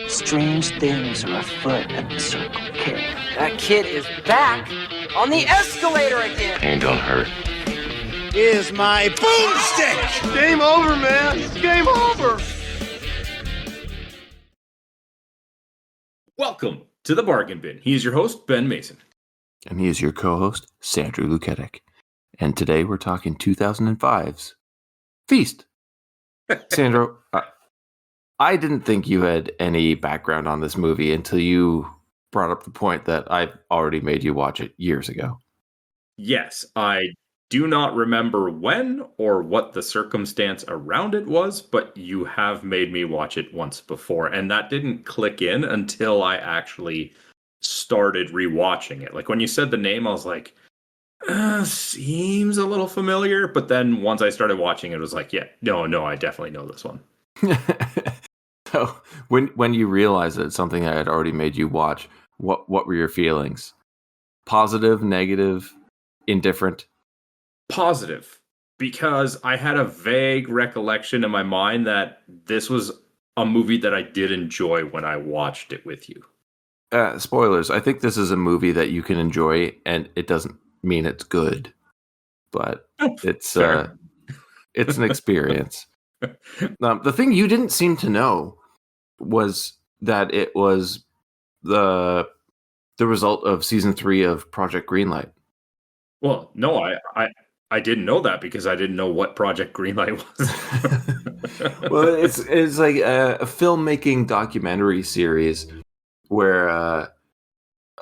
Strange things are afoot at the Circle K. That kid is back on the escalator again. Ain't gonna hurt. Is my boomstick! Game over, man. It's game over. Welcome to the Bargain Bin. He is your host, Ben Mason. And he is your co-host, Sandra Luketic. And today we're talking 2005's Feast. Sandra, I didn't think you had any background on this movie until you brought up the point that I've already made you watch it years ago. Yes, I do not remember when or what the circumstance around it was, but you have made me watch it once before, and that didn't click in until I actually started rewatching it. Like when you said the name, I was like, seems a little familiar, but then once I started watching it, was like, yeah, no, I definitely know this one. So when you realized that it's something I had already made you watch, what were your feelings? Positive, negative, indifferent? Positive, because I had a vague recollection in my mind that this was a movie that I did enjoy when I watched it with you. Spoilers. I think this is a movie that you can enjoy, and it doesn't mean it's good, but it's an experience. The thing you didn't seem to know was that it was the result of season 3 of Project Greenlight. Well, no, I didn't know that because I didn't know what Project Greenlight was. Well, it's like a filmmaking documentary series where a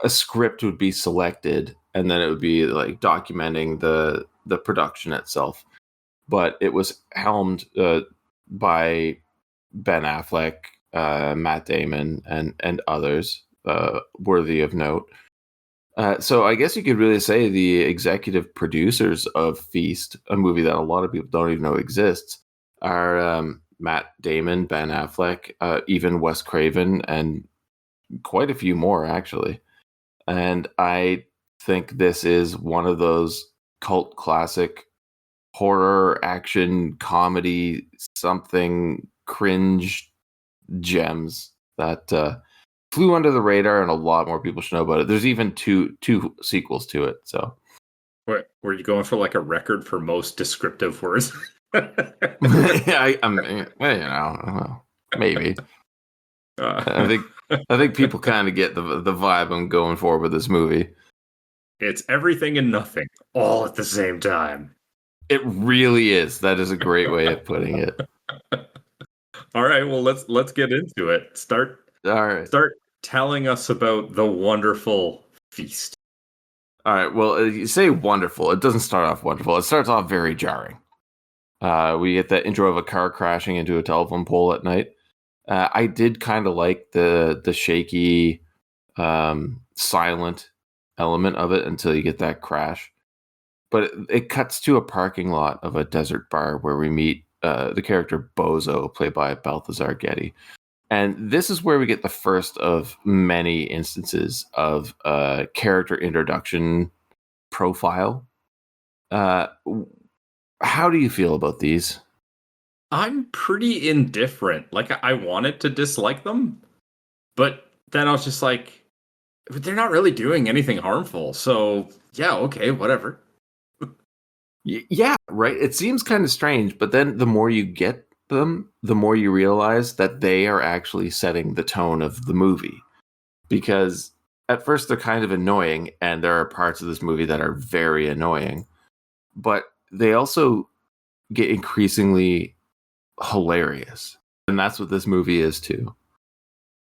script would be selected and then it would be like documenting the production itself. But it was helmed by Ben Affleck, Matt Damon, and others worthy of note. So I guess you could really say the executive producers of Feast, a movie that a lot of people don't even know exists, are Matt Damon, Ben Affleck, even Wes Craven, and quite a few more, actually. And I think this is one of those cult classic horror, action, comedy, something cringe gems that flew under the radar, and a lot more people should know about it. There's even two sequels to it. So, were you going for like a record for most descriptive words? Yeah, I mean, maybe. I think people kind of get the vibe I'm going for with this movie. It's everything and nothing, all at the same time. It really is. That is a great way of putting it. All right, well let's get into it. Start telling us about the wonderful Feast. All right. Well, you say wonderful. It doesn't start off wonderful. It starts off very jarring. We get that intro of a car crashing into a telephone pole at night. I did kind of like the shaky, silent element of it until you get that crash. But it cuts to a parking lot of a desert bar where we meet the character Bozo, played by Balthazar Getty. And this is where we get the first of many instances of character introduction profile. How do you feel about these? I'm pretty indifferent. Like, I wanted to dislike them, but then I was just like, they're not really doing anything harmful. So, yeah, okay, whatever. Yeah, right. It seems kind of strange, but then the more you get them, the more you realize that they are actually setting the tone of the movie. Because at first they're kind of annoying, and there are parts of this movie that are very annoying, but they also get increasingly hilarious. And that's what this movie is too.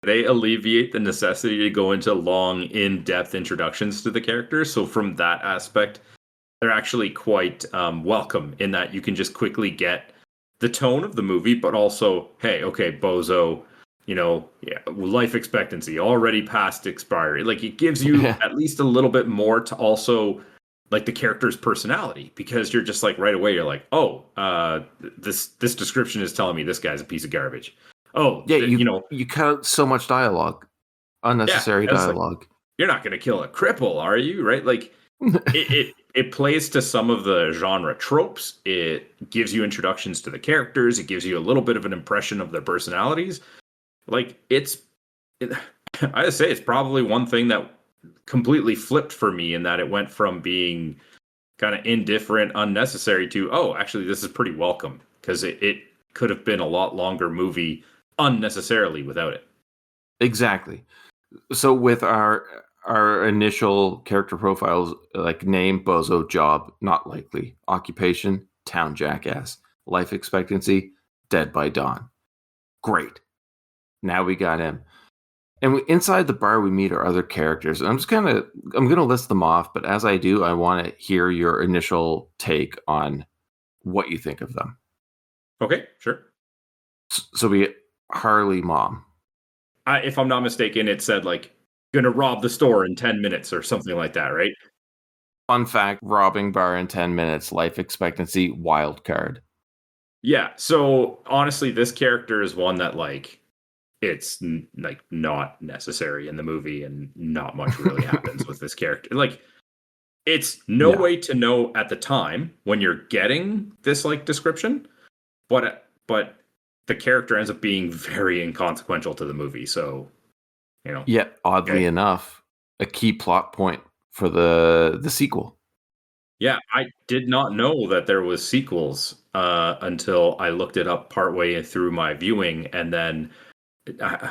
They alleviate the necessity to go into long, in-depth introductions to the characters. So from that aspect, they're actually quite welcome in that you can just quickly get the tone of the movie, but also, hey, okay, Bozo, life expectancy already past expiry. Like, it gives you at least a little bit more to also like the character's personality, because you're just like right away, you're like, oh, this description is telling me this guy's a piece of garbage. Oh, yeah, you cut out so much dialogue, unnecessary dialogue. Like, you're not going to kill a cripple, are you? Right? Like, it plays to some of the genre tropes. It gives you introductions to the characters. It gives you a little bit of an impression of their personalities. like I say it's probably one thing that completely flipped for me, in that it went from being kind of indifferent, unnecessary to, oh, actually this is pretty welcome, because it could have been a lot longer movie unnecessarily without it. Exactly. So with our initial character profiles, like name, bozo, job, not likely, occupation, town jackass, life expectancy, dead by dawn. Great. Now we got him. And inside the bar, we meet our other characters. And I'm going to list them off, but as I do, I want to hear your initial take on what you think of them. Okay, sure. So we get Harley Mom. If I'm not mistaken, it said like, gonna rob the store in 10 minutes or something like that, right? Fun fact, robbing bar in 10 minutes, life expectancy, wild card. Yeah, so honestly, this character is one that, like, it's like not necessary in the movie, and not much really happens with this character. Like, it's no way to know at the time when you're getting this like description, but the character ends up being very inconsequential to the movie. So, you know. Yet, oddly enough, a key plot point for the sequel. Yeah, I did not know that there was sequels until I looked it up partway through my viewing, and then, I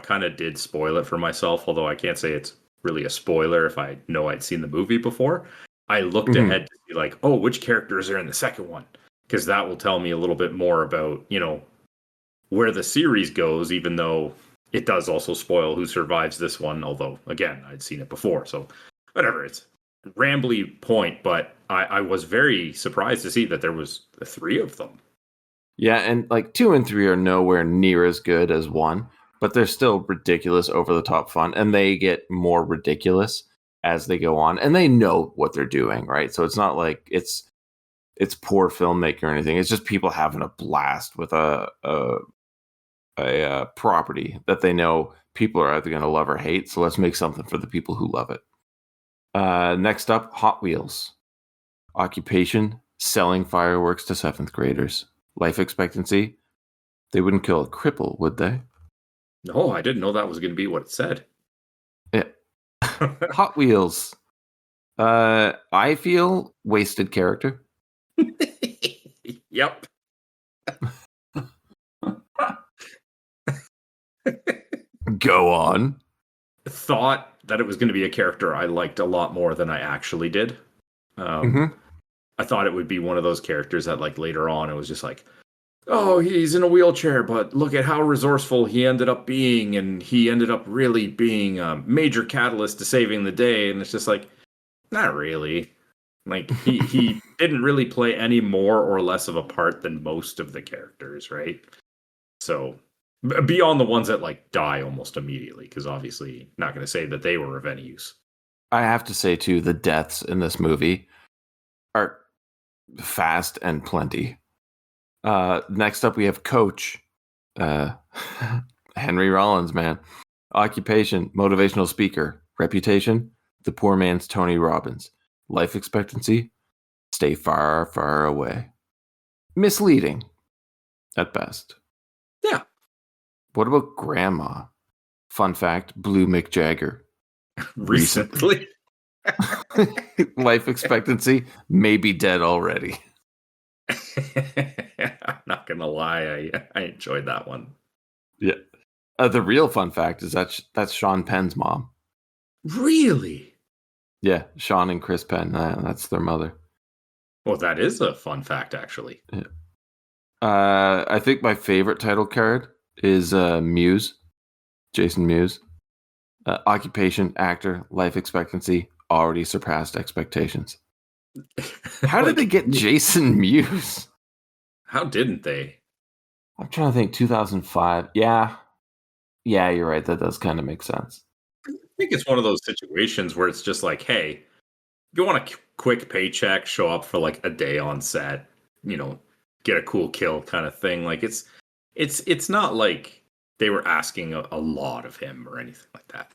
kind of did spoil it for myself, although I can't say it's really a spoiler if I know I'd seen the movie before. I looked ahead to see, like, oh, which characters are in the second one? Because that will tell me a little bit more about, where the series goes, even though it does also spoil who survives this one, although, again, I'd seen it before, so whatever. It's a rambly point, but I was very surprised to see that there was 3 of them. Yeah, and like 2 and 3 are nowhere near as good as 1, but they're still ridiculous, over-the-top fun, and they get more ridiculous as they go on, and they know what they're doing, right? So it's not like it's poor filmmaking or anything. It's just people having a blast with a property that they know people are either going to love or hate. So let's make something for the people who love it. Next up, Hot Wheels. Occupation, selling fireworks to 7th graders. Life expectancy, they wouldn't kill a cripple, would they? No, I didn't know that was going to be what it said. Yeah. Hot Wheels. I feel wasted character. Yep. Go on. Thought that it was going to be a character I liked a lot more than I actually did. I thought it would be one of those characters that, like, later on it was just like, oh, he's in a wheelchair, but look at how resourceful he ended up being, and he ended up really being a major catalyst to saving the day. And it's just like, not really. Like, he didn't really play any more or less of a part than most of the characters, right? So, beyond the ones that, like, die almost immediately, because obviously not going to say that they were of any use. I have to say, too, the deaths in this movie are fast and plenty. Next up, we have Coach. Henry Rollins, man. Occupation, motivational speaker. Reputation, the poor man's Tony Robbins. Life expectancy, stay far, far away. Misleading, at best. Yeah. What about Grandma? Fun fact, Blue Mick Jagger. Recently. Life expectancy, maybe dead already. I'm not gonna lie, I enjoyed that one. Yeah. The real fun fact is that's Sean Penn's mom. Really? Yeah, Sean and Chris Penn. That's their mother. Well, that is a fun fact, actually. Yeah. I think my favorite title card is Muse, Jason Mewes. Occupation, actor, life expectancy, already surpassed expectations. How did they get Jason Mewes? How didn't they? I'm trying to think. 2005. Yeah, you're right. That does kind of make sense. I think it's one of those situations where it's just like, hey, you want a quick paycheck, show up for like a day on set, get a cool kill kind of thing. Like, it's not like they were asking a lot of him or anything like that.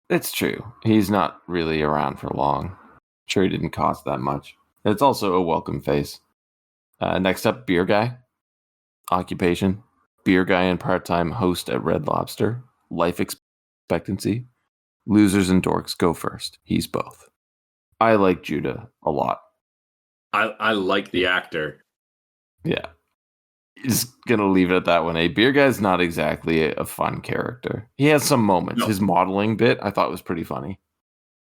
It's true. He's not really around for long. I'm sure he didn't cost that much. It's also a welcome face. Next up, Beer Guy. Occupation, beer guy and part-time host at Red Lobster, life expectancy. Losers and dorks go first. He's both. I like Judah a lot. I like the actor. Yeah. Just gonna leave it at that one. A beer guy's not exactly a fun character. He has some moments. No. His modeling bit I thought was pretty funny.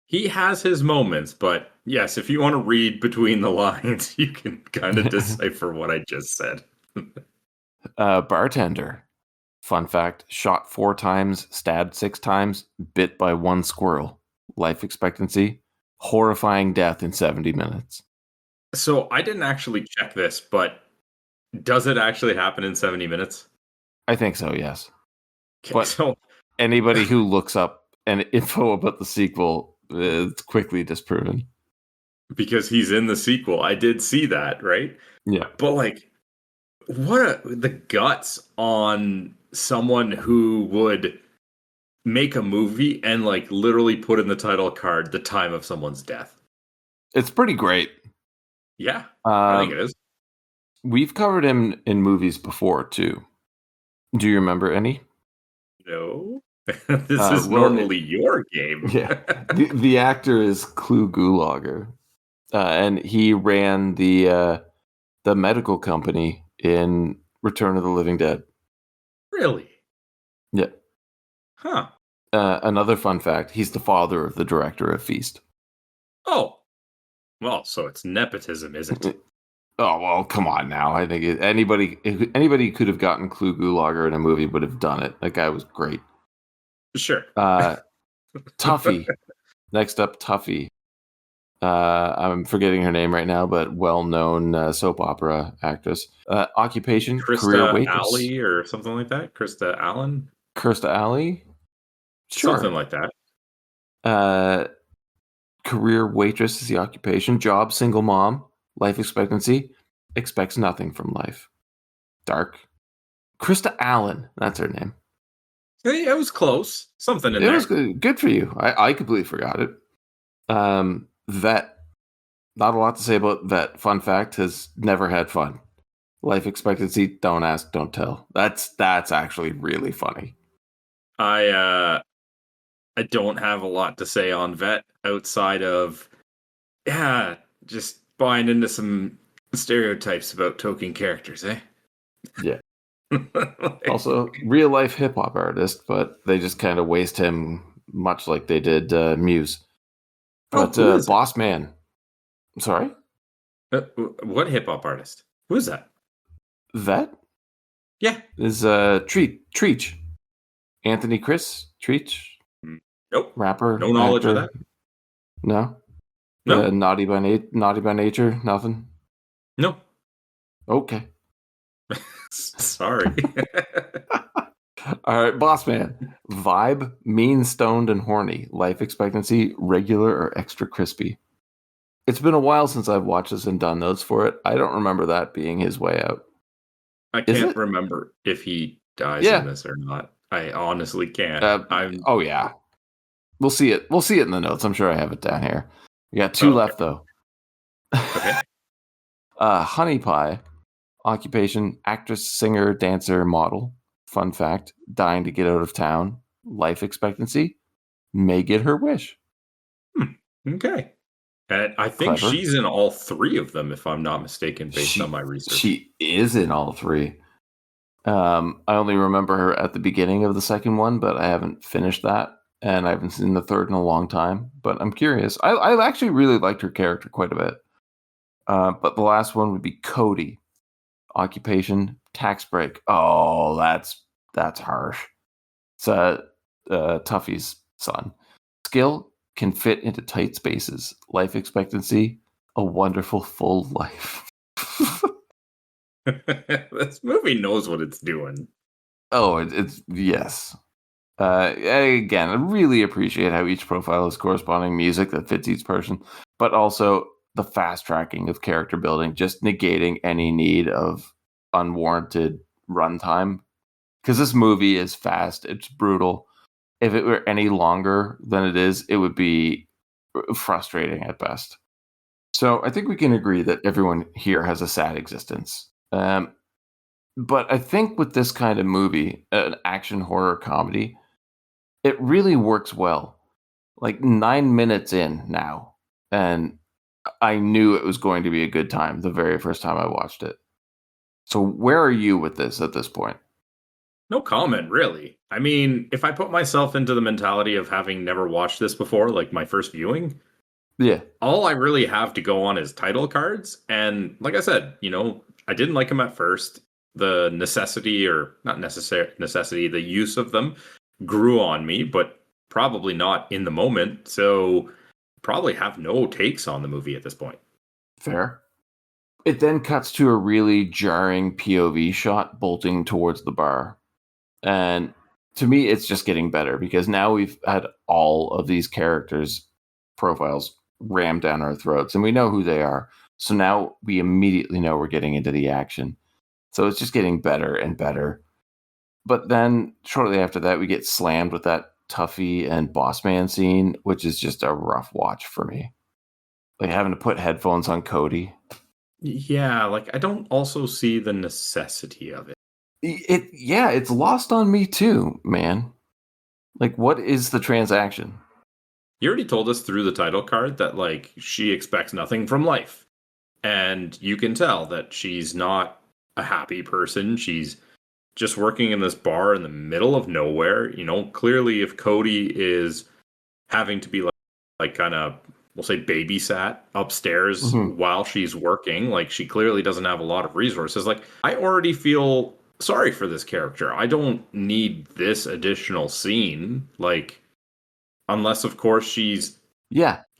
He has his moments, but yes, if you want to read between the lines, you can kind of decipher what I just said. Bartender. Fun fact, shot 4 times, stabbed 6 times, bit by 1 squirrel. Life expectancy, horrifying death in 70 minutes. So I didn't actually check this, but does it actually happen in 70 minutes? I think so, yes. Okay, But so anybody who looks up an info about the sequel, it's quickly disproven. because he's in the sequel, I did see that, right? Yeah. But like, the guts on someone who would make a movie and like literally put in the title card the time of someone's death. It's pretty great. Yeah, I think it is. We've covered him in movies before, too. Do you remember any? No, this is well, normally your game. Yeah. The actor is Gulager. And he ran the medical company in Return of the Living Dead. Really? Yeah. Huh. Another fun fact, he's the father of the director of Feast. Oh. Well, so it's nepotism, isn't it? Oh, well, come on now. I think anybody could have gotten Gulager in a movie would have done it. That guy was great. Sure. Tuffy. Next up, Tuffy. I'm forgetting her name right now, but well-known soap opera actress. Occupation, career Krista waitress. Alley or something like that? Krista Allen? Krista Alley? Sure. Something like that. Career waitress is the occupation. Job, single mom. Life expectancy, expects nothing from life. Dark. Krista Allen, that's her name. Hey, it was close. Something in It there. was good for you. I completely forgot it. Vet. Not a lot to say about Vet. Fun fact, has never had fun. Life expectancy, don't ask, don't tell. That's actually really funny. I don't have a lot to say on Vet outside of just buying into some stereotypes about token characters, eh? Yeah. Also, real life hip hop artist, but they just kind of waste him much like they did Muse. But Boss Man. Sorry? What hip hop artist? Who is that? Vet? Yeah. Is Treach. Anthony Chris Treach? Nope. Rapper. No knowledge actor. of that. No? No. Naughty by nature? Nothing? No. Okay. Sorry. All right, Boss Man. Vibe, mean, stoned, and horny. Life expectancy, regular or extra crispy. It's been a while since I've watched this and done notes for it. I don't remember that being his way out. I can't remember if he dies in this or not. I honestly can't. Oh yeah. We'll see it. We'll see it in the notes. I'm sure I have it down here. We got 2 left though. Okay. Honey Pie. Occupation, actress, singer, dancer, model. Fun fact, dying to get out of town. Life expectancy, may get her wish. Okay. And I think Clever. she's in all 3 of them, if I'm not mistaken, based on my research. She is in all 3. I only remember her at the beginning of the second one, but I haven't finished that. And I haven't seen the third in a long time. But I'm curious. I actually really liked her character quite a bit. But the last one would be Cody. Occupation, tax break. Oh, that's harsh. It's Tuffy's son. Skill, can fit into tight spaces. Life expectancy, a wonderful full life. This movie knows what it's doing. Oh, it's yes. Again, I really appreciate how each profile has corresponding music that fits each person, but also the fast tracking of character building, just negating any need of unwarranted runtime. Because this movie is fast, it's brutal. If it were any longer than it is, it would be frustrating at best. So I think we can agree that everyone here has a sad existence. But I think with this kind of movie, an action horror comedy, it really works well. Like 9 minutes in now, and I knew it was going to be a good time the very first time I watched it. So where are you with this at this point? No comment, really. I mean, if I put myself into the mentality of having never watched this before, like my first viewing, Yeah. all I really have to go on is title cards. And like I said, I didn't like them at first. The necessity, or not necessary necessity, the use of them grew on me, but probably not in the moment. So probably have no takes on the movie at this point. Fair. It then cuts to a really jarring POV shot bolting towards the bar. And to me, it's just getting better because now we've had all of these characters' profiles rammed down our throats and we know who they are. So now we immediately know we're getting into the action. So it's just getting better and better. But then shortly after that, we get slammed with that Tuffy and Bossman scene, which is just a rough watch for me. Like having to put headphones on Cody. Yeah, like I don't also see the necessity of it. It's lost on me too, man. Like, what is the transaction? You already told us through the title card that like she expects nothing from life. And you can tell that she's not a happy person. She's just working in this bar in the middle of nowhere. Clearly if Cody is having to be like kind of, we'll say, babysat upstairs while she's working, like she clearly doesn't have a lot of resources. Like I already feel sorry for this character. I don't need this additional scene. Like, unless of course she's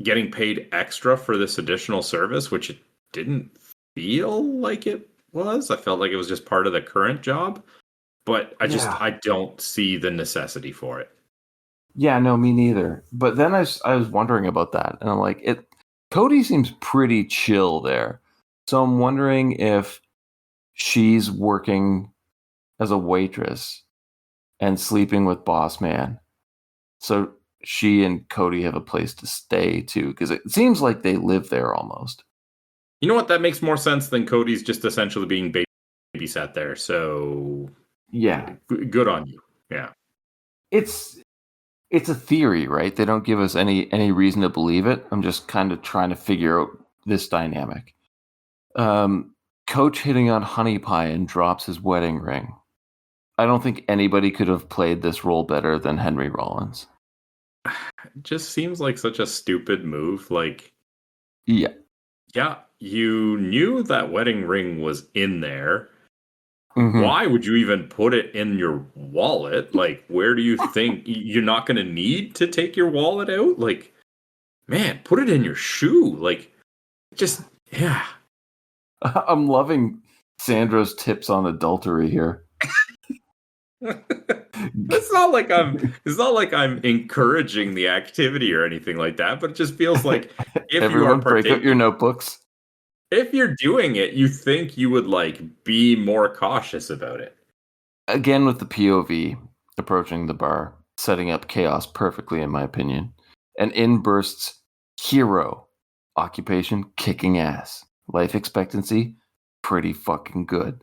getting paid extra for this additional service, which it didn't feel like it was. I felt like it was just part of the current job. But I don't see the necessity for it. Yeah, no, me neither. But then I was wondering about that, and I'm like, Cody seems pretty chill there. So I'm wondering if she's working as a waitress and sleeping with Boss Man. So she and Cody have a place to stay too, because it seems like they live there almost. You know what? That makes more sense than Cody's just essentially being babysat there. So yeah, good on you. Yeah, it's a theory, right? They don't give us any reason to believe it. I'm just kind of trying to figure out this dynamic. Coach hitting on Honey Pie and drops his wedding ring. I don't think anybody could have played this role better than Henry Rollins. It just seems like such a stupid move. Like, yeah, you knew that wedding ring was in there. Mm-hmm. Why would you even put it in your wallet? Like, where do you think you're not going to need to take your wallet out? Like, man, put it in your shoe. Like, just, yeah. I'm loving Sandro's tips on adultery here. It's not like I'm encouraging the activity or anything like that, but it just feels like if everyone break out your notebooks. If you're doing it, you think you would like be more cautious about it. Again with the POV approaching the bar, setting up chaos perfectly in my opinion. And in bursts hero, occupation kicking ass, life expectancy pretty fucking good.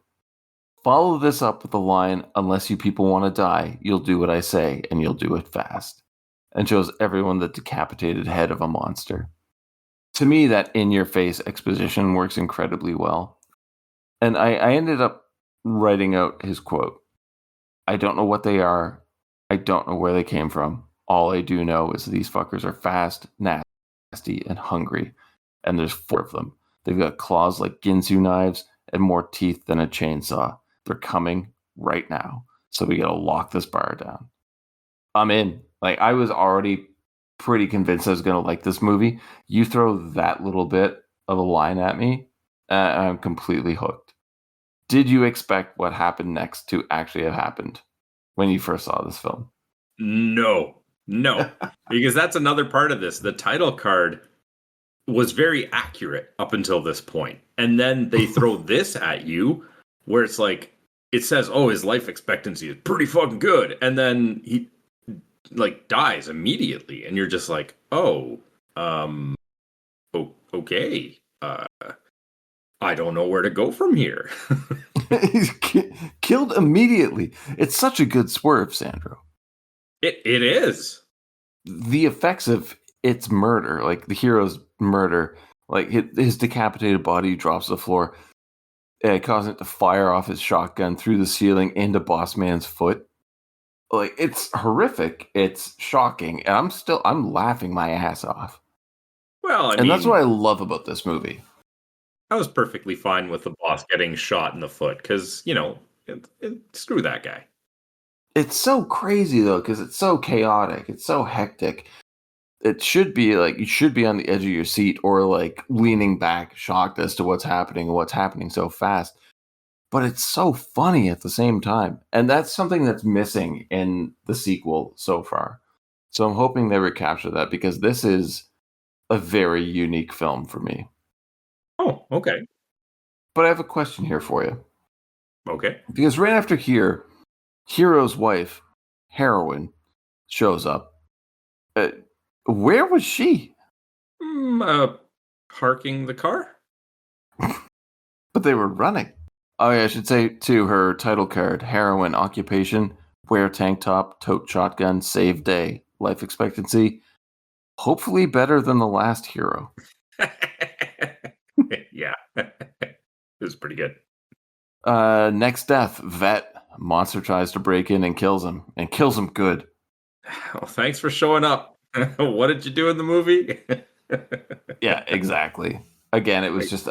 Follow this up with the line, unless you people want to die, you'll do what I say, and you'll do it fast. And shows everyone the decapitated head of a monster. To me, that in-your-face exposition works incredibly well. And I ended up writing out his quote. I don't know what they are. I don't know where they came from. All I do know is these fuckers are fast, nasty, and hungry. And there's 4 of them. They've got claws like Ginsu knives and more teeth than a chainsaw. They're coming right now. So we gotta lock this bar down. I'm in. Like, I was already pretty convinced I was gonna like this movie. You throw that little bit of a line at me, and I'm completely hooked. Did you expect what happened next to actually have happened when you first saw this film? No. Because that's another part of this. The title card was very accurate up until this point. And then they throw this at you where it's like, it says, oh, his life expectancy is pretty fucking good. And then he like dies immediately. And you're just like, okay. I don't know where to go from here. He's killed immediately. It's such a good swerve, Sandro. It is. The effects of its murder, like the hero's murder, like his decapitated body drops to the floor, causing it to fire off his shotgun through the ceiling into Boss Man's foot. Like, it's horrific. It's shocking, and I'm laughing my ass off. Well, that's what I love about this movie. I was perfectly fine with the boss getting shot in the foot because, screw that guy. It's so crazy, though, because it's so chaotic. It's so hectic. It should be like you should be on the edge of your seat or like leaning back, shocked as to what's happening and what's happening so fast. But it's so funny at the same time. And that's something that's missing in the sequel so far. So I'm hoping they recapture that because this is a very unique film for me. Oh, okay. But I have a question here for you. Okay. Because right after here, Hero's wife, Heroine, shows up. Where was she? Parking the car? But they were running. Oh, yeah, I should say, too, her title card, Heroine, occupation, wear tank top, tote shotgun, save day, life expectancy. Hopefully better than the last hero. Yeah. It was pretty good. Next death, vet. Monster tries to break in and kills him good. Well, thanks for showing up. What did you do in the movie? Yeah, exactly. Again, it was just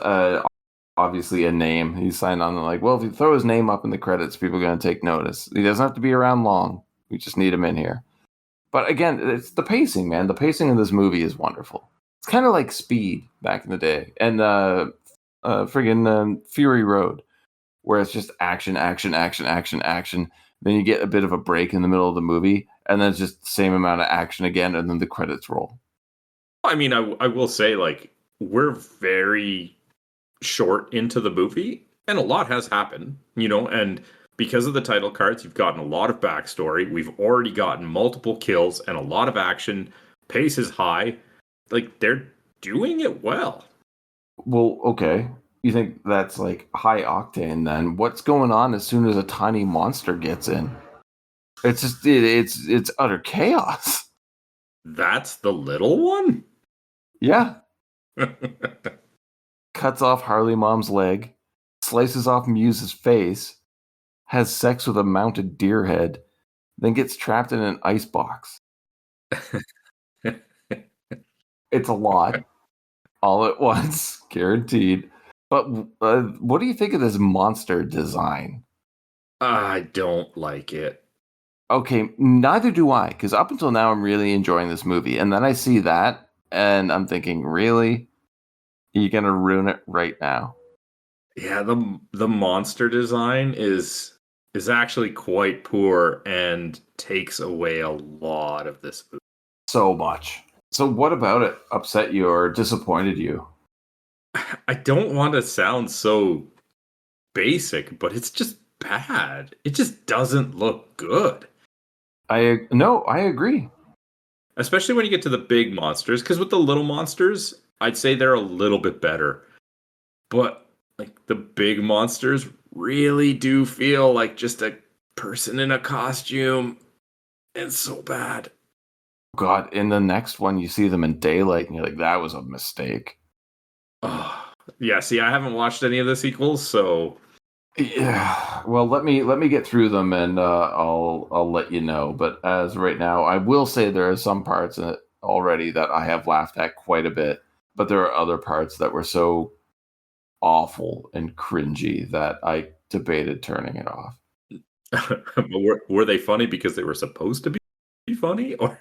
obviously a name. He signed on like, well, if you throw his name up in the credits, people are going to take notice. He doesn't have to be around long. We just need him in here. But again, it's the pacing, man. The pacing of this movie is wonderful. It's kind of like Speed back in the day. And friggin' Fury Road, where it's just action, action, action, action, action. Then you get a bit of a break in the middle of the movie, and then it's just the same amount of action again, and then the credits roll. I mean, I will say, like, we're very short into the movie, and a lot has happened, and because of the title cards, you've gotten a lot of backstory. We've already gotten multiple kills and a lot of action. Pace is high. Like, they're doing it well. Well, okay. You think that's like high octane then? What's going on as soon as a tiny monster gets in? It's just it's utter chaos. That's the little one? Yeah. Cuts off Harley Mom's leg, slices off Muse's face, has sex with a mounted deer head, then gets trapped in an ice box. It's a lot. All at once, guaranteed. But what do you think of this monster design? I don't like it. Okay, neither do I, because up until now I'm really enjoying this movie. And then I see that, and I'm thinking, really? Are you going to ruin it right now? Yeah, the monster design is actually quite poor and takes away a lot of this movie. So much. So what about it upset you or disappointed you? I don't want to sound so basic, but it's just bad. It just doesn't look good. I agree. Especially when you get to the big monsters, because with the little monsters, I'd say they're a little bit better. But like the big monsters really do feel like just a person in a costume. It's so bad. God, in the next one you see them in daylight and you're like, that was a mistake. Oh, yeah, see, I haven't watched any of the sequels, so yeah. Well, let me get through them and I'll let you know. But as right now, I will say there are some parts in it already that I have laughed at quite a bit. But there are other parts that were so awful and cringy that I debated turning it off. were they funny because they were supposed to be funny, or?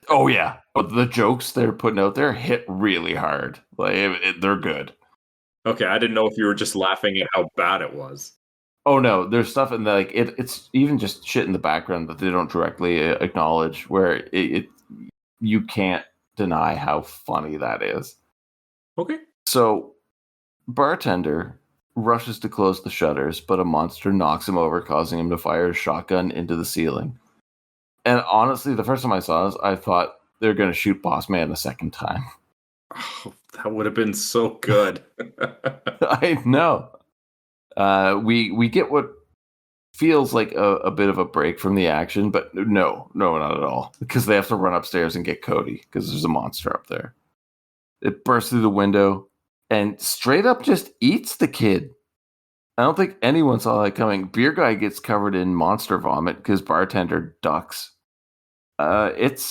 Oh yeah, but the jokes they're putting out there hit really hard. Like they're good. Okay, I didn't know if you were just laughing at how bad it was. Oh no, there's stuff in like it's even just shit in the background that they don't directly acknowledge. Where you can't deny how funny that is. Okay. So, bartender rushes to close the shutters, but a monster knocks him over, causing him to fire a shotgun into the ceiling. And honestly, the first time I saw this, I thought they were going to shoot Boss Man a second time. Oh, that would have been so good. I know. We get what feels like a bit of a break from the action, but no, not at all. Because they have to run upstairs and get Cody because there's a monster up there. It bursts through the window and straight up just eats the kid. I don't think anyone saw that coming. Beer guy gets covered in monster vomit because bartender ducks. It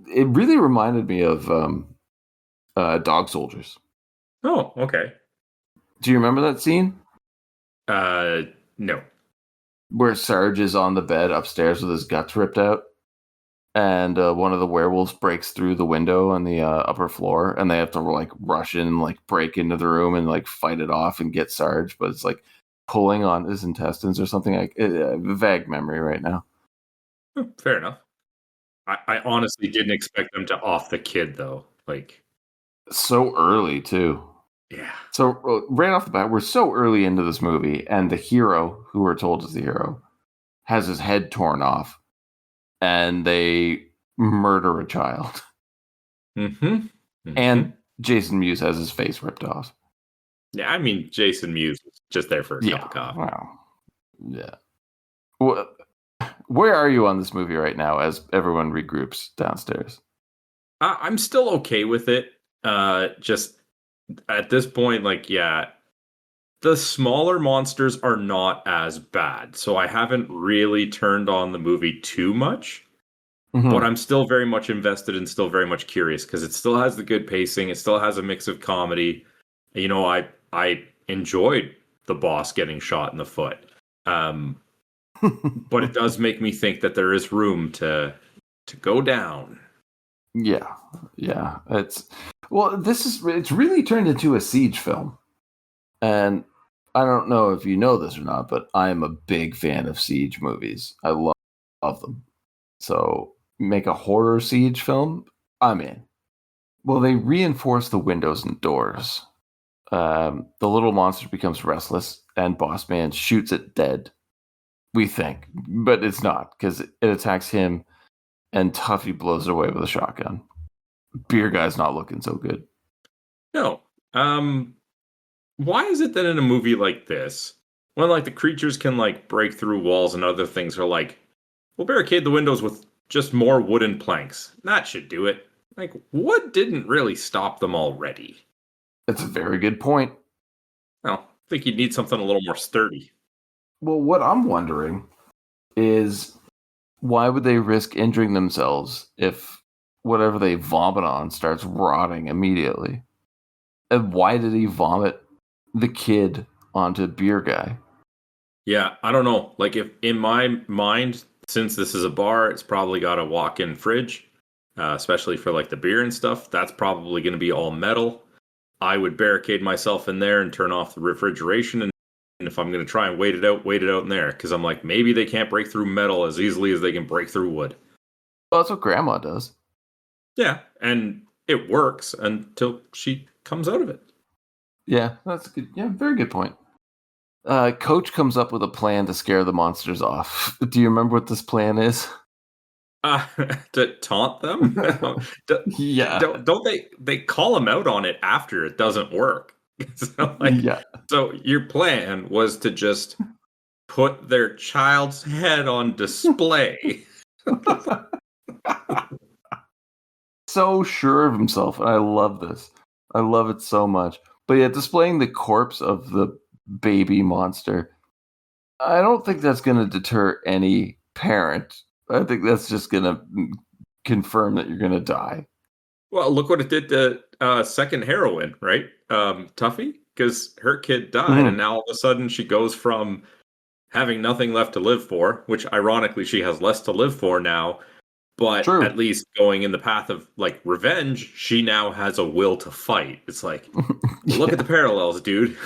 really reminded me of Dog Soldiers. Oh, okay. Do you remember that scene? No. Where Sarge is on the bed upstairs with his guts ripped out, and one of the werewolves breaks through the window on the upper floor, and they have to like rush in and like break into the room and like fight it off and get Sarge, but it's like pulling on his intestines or something. Like vague memory right now. Fair enough. I honestly didn't expect them to off the kid though. Like so early too. Yeah. So right off the bat, we're so early into this movie, and the hero, who we're told is the hero, has his head torn off, and they murder a child. And Jason Mewes has his face ripped off. Yeah, I mean, Jason Mewes was just there for a cup of coffee. Wow. Yeah. Well, where are you on this movie right now as everyone regroups downstairs? I'm still okay with it. Just at this point, like, yeah, the smaller monsters are not as bad. So I haven't really turned on the movie too much. But I'm still very much invested and still very much curious because it still has the good pacing. It still has a mix of comedy. You know, I enjoyed the boss getting shot in the foot. But it does make me think that there is room to go down. Yeah. It's really turned into a siege film. And I don't know if you know this or not, but I am a big fan of siege movies. I love them. So make a horror siege film, I'm in. Well, they reinforce the windows and doors. The little monster becomes restless, and Boss Man shoots it dead. We think, but it's not, because it attacks him, and Tuffy blows it away with a shotgun. Beer guy's not looking so good. No. Why is it that in a movie like this, when like the creatures can like break through walls and other things are like, we'll barricade the windows with just more wooden planks. That should do it. Like, wood didn't really stop them already. That's a very good point. Well, I think you'd need something a little more sturdy. Well, what I'm wondering is why would they risk injuring themselves if whatever they vomit on starts rotting immediately? And why did he vomit the kid onto Beer Guy? Yeah, I don't know. Like, if in my mind, since this is a bar, it's probably got a walk-in fridge, especially for like the beer and stuff. That's probably going to be all metal. I would barricade myself in there and turn off the refrigeration. And if I'm going to try and wait it out in there. Because I'm like, maybe they can't break through metal as easily as they can break through wood. Well, that's what Grandma does. Yeah, and it works until she comes out of it. Yeah, that's good. Yeah, very good point. Coach comes up with a plan to scare the monsters off. Do you remember what this plan is? To taunt them? Yeah. Don't they call him out on it after it doesn't work? So your plan was to just put their child's head on display. So sure of himself, and I love this. I love it so much. But yeah, displaying the corpse of the baby monster, I don't think that's going to deter any parent. I think that's just going to confirm that you're going to die. Well, look what it did to second heroine, right? Tuffy, because her kid died, and now all of a sudden she goes from having nothing left to live for, which ironically she has less to live for now, but at least going in the path of like revenge, she now has a will to fight. It's like, look at the parallels, dude.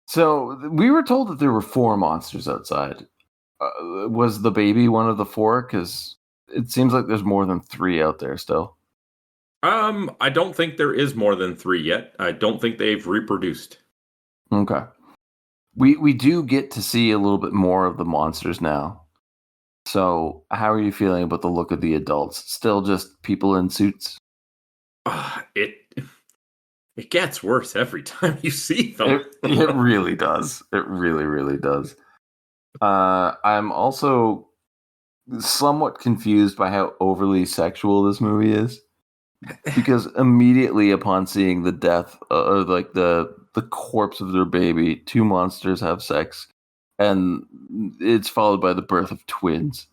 So we were told that there were 4 monsters outside. Was the baby one of the 4? Because it seems like there's more than 3 out there still. I don't think there is more than 3 yet. I don't think they've reproduced. Okay. We do get to see a little bit more of the monsters now. So how are you feeling about the look of the adults? Still just people in suits? It it gets worse every time you see them. It really does. It really, really does. I'm also somewhat confused by how overly sexual this movie is, because immediately upon seeing the death, like the corpse of their baby, two monsters have sex, and it's followed by the birth of twins.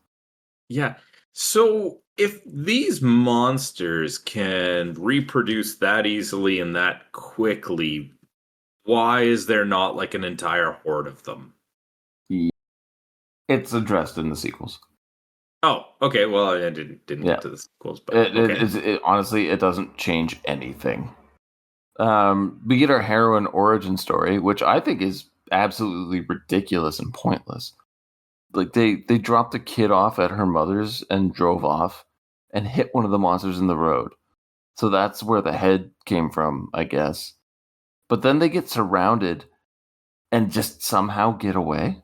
Yeah. So if these monsters can reproduce that easily and that quickly, why is there not like an entire horde of them? It's addressed in the sequels. Oh, okay. Well, I didn't get to the sequels, but Honestly, it doesn't change anything. We get our heroine origin story, which I think is absolutely ridiculous and pointless. Like they dropped a kid off at her mother's and drove off and hit one of the monsters in the road. So that's where the head came from, I guess. But then they get surrounded and just somehow get away.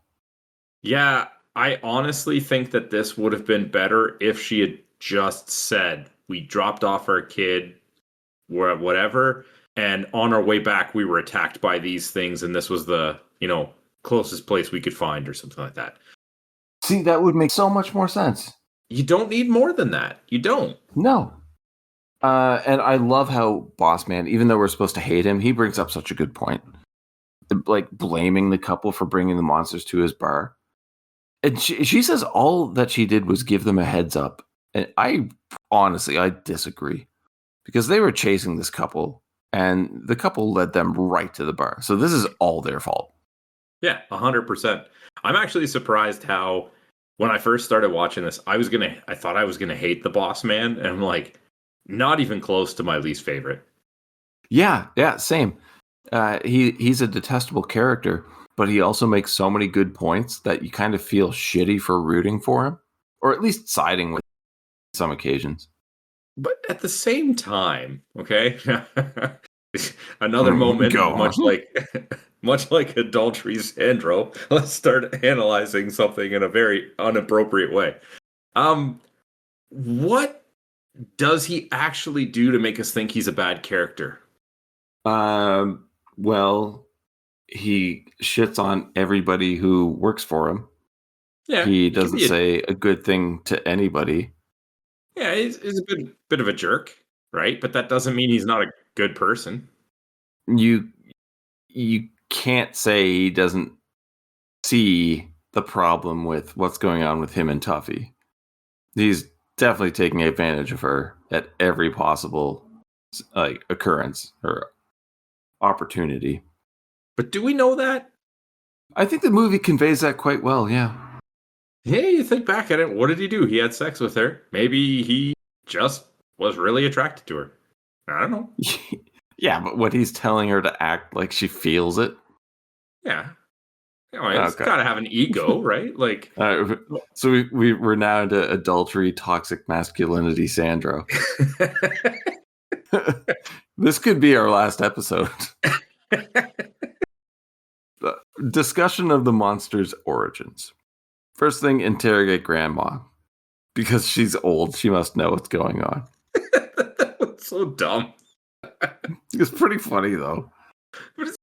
Yeah, I honestly think that this would have been better if she had just said, we dropped off our kid, whatever, and on our way back we were attacked by these things and this was the, closest place we could find or something like that. See, that would make so much more sense. You don't need more than that. You don't. No. And I love how Boss Man, even though we're supposed to hate him, he brings up such a good point. Like blaming the couple for bringing the monsters to his bar. And she says all that she did was give them a heads up. And I disagree. Because they were chasing this couple, and the couple led them right to the bar. So this is all their fault. Yeah, 100%. I'm actually surprised how, when I first started watching this, I thought I was gonna hate the Boss Man, and I'm like, not even close to my least favorite. Yeah, same. He's a detestable character, but he also makes so many good points that you kind of feel shitty for rooting for him, or at least siding with some occasions. But at the same time, okay, another moment, much like adultery, Sandro. Let's start analyzing something in a very inappropriate way. What does he actually do to make us think he's a bad character? Well, he shits on everybody who works for him. Yeah, he doesn't say a good thing to anybody. Yeah, he's a bit of a jerk, right? But that doesn't mean he's not a good person. You can't say he doesn't see the problem with what's going on with him and Tuffy. He's definitely taking advantage of her at every possible occurrence or opportunity. But do we know that? I think the movie conveys that quite well, yeah. Yeah, you think back at it, what did he do? He had sex with her. Maybe he just was really attracted to her. I don't know. Yeah, but what he's telling her to act like she feels it. Yeah. It's got to have an ego, right? Like, so we're now into adultery, toxic masculinity, Sandro. This could be our last episode. Discussion of the monster's origins. First thing, interrogate Grandma. Because she's old, she must know what's going on. That was so dumb. It's pretty funny, though. But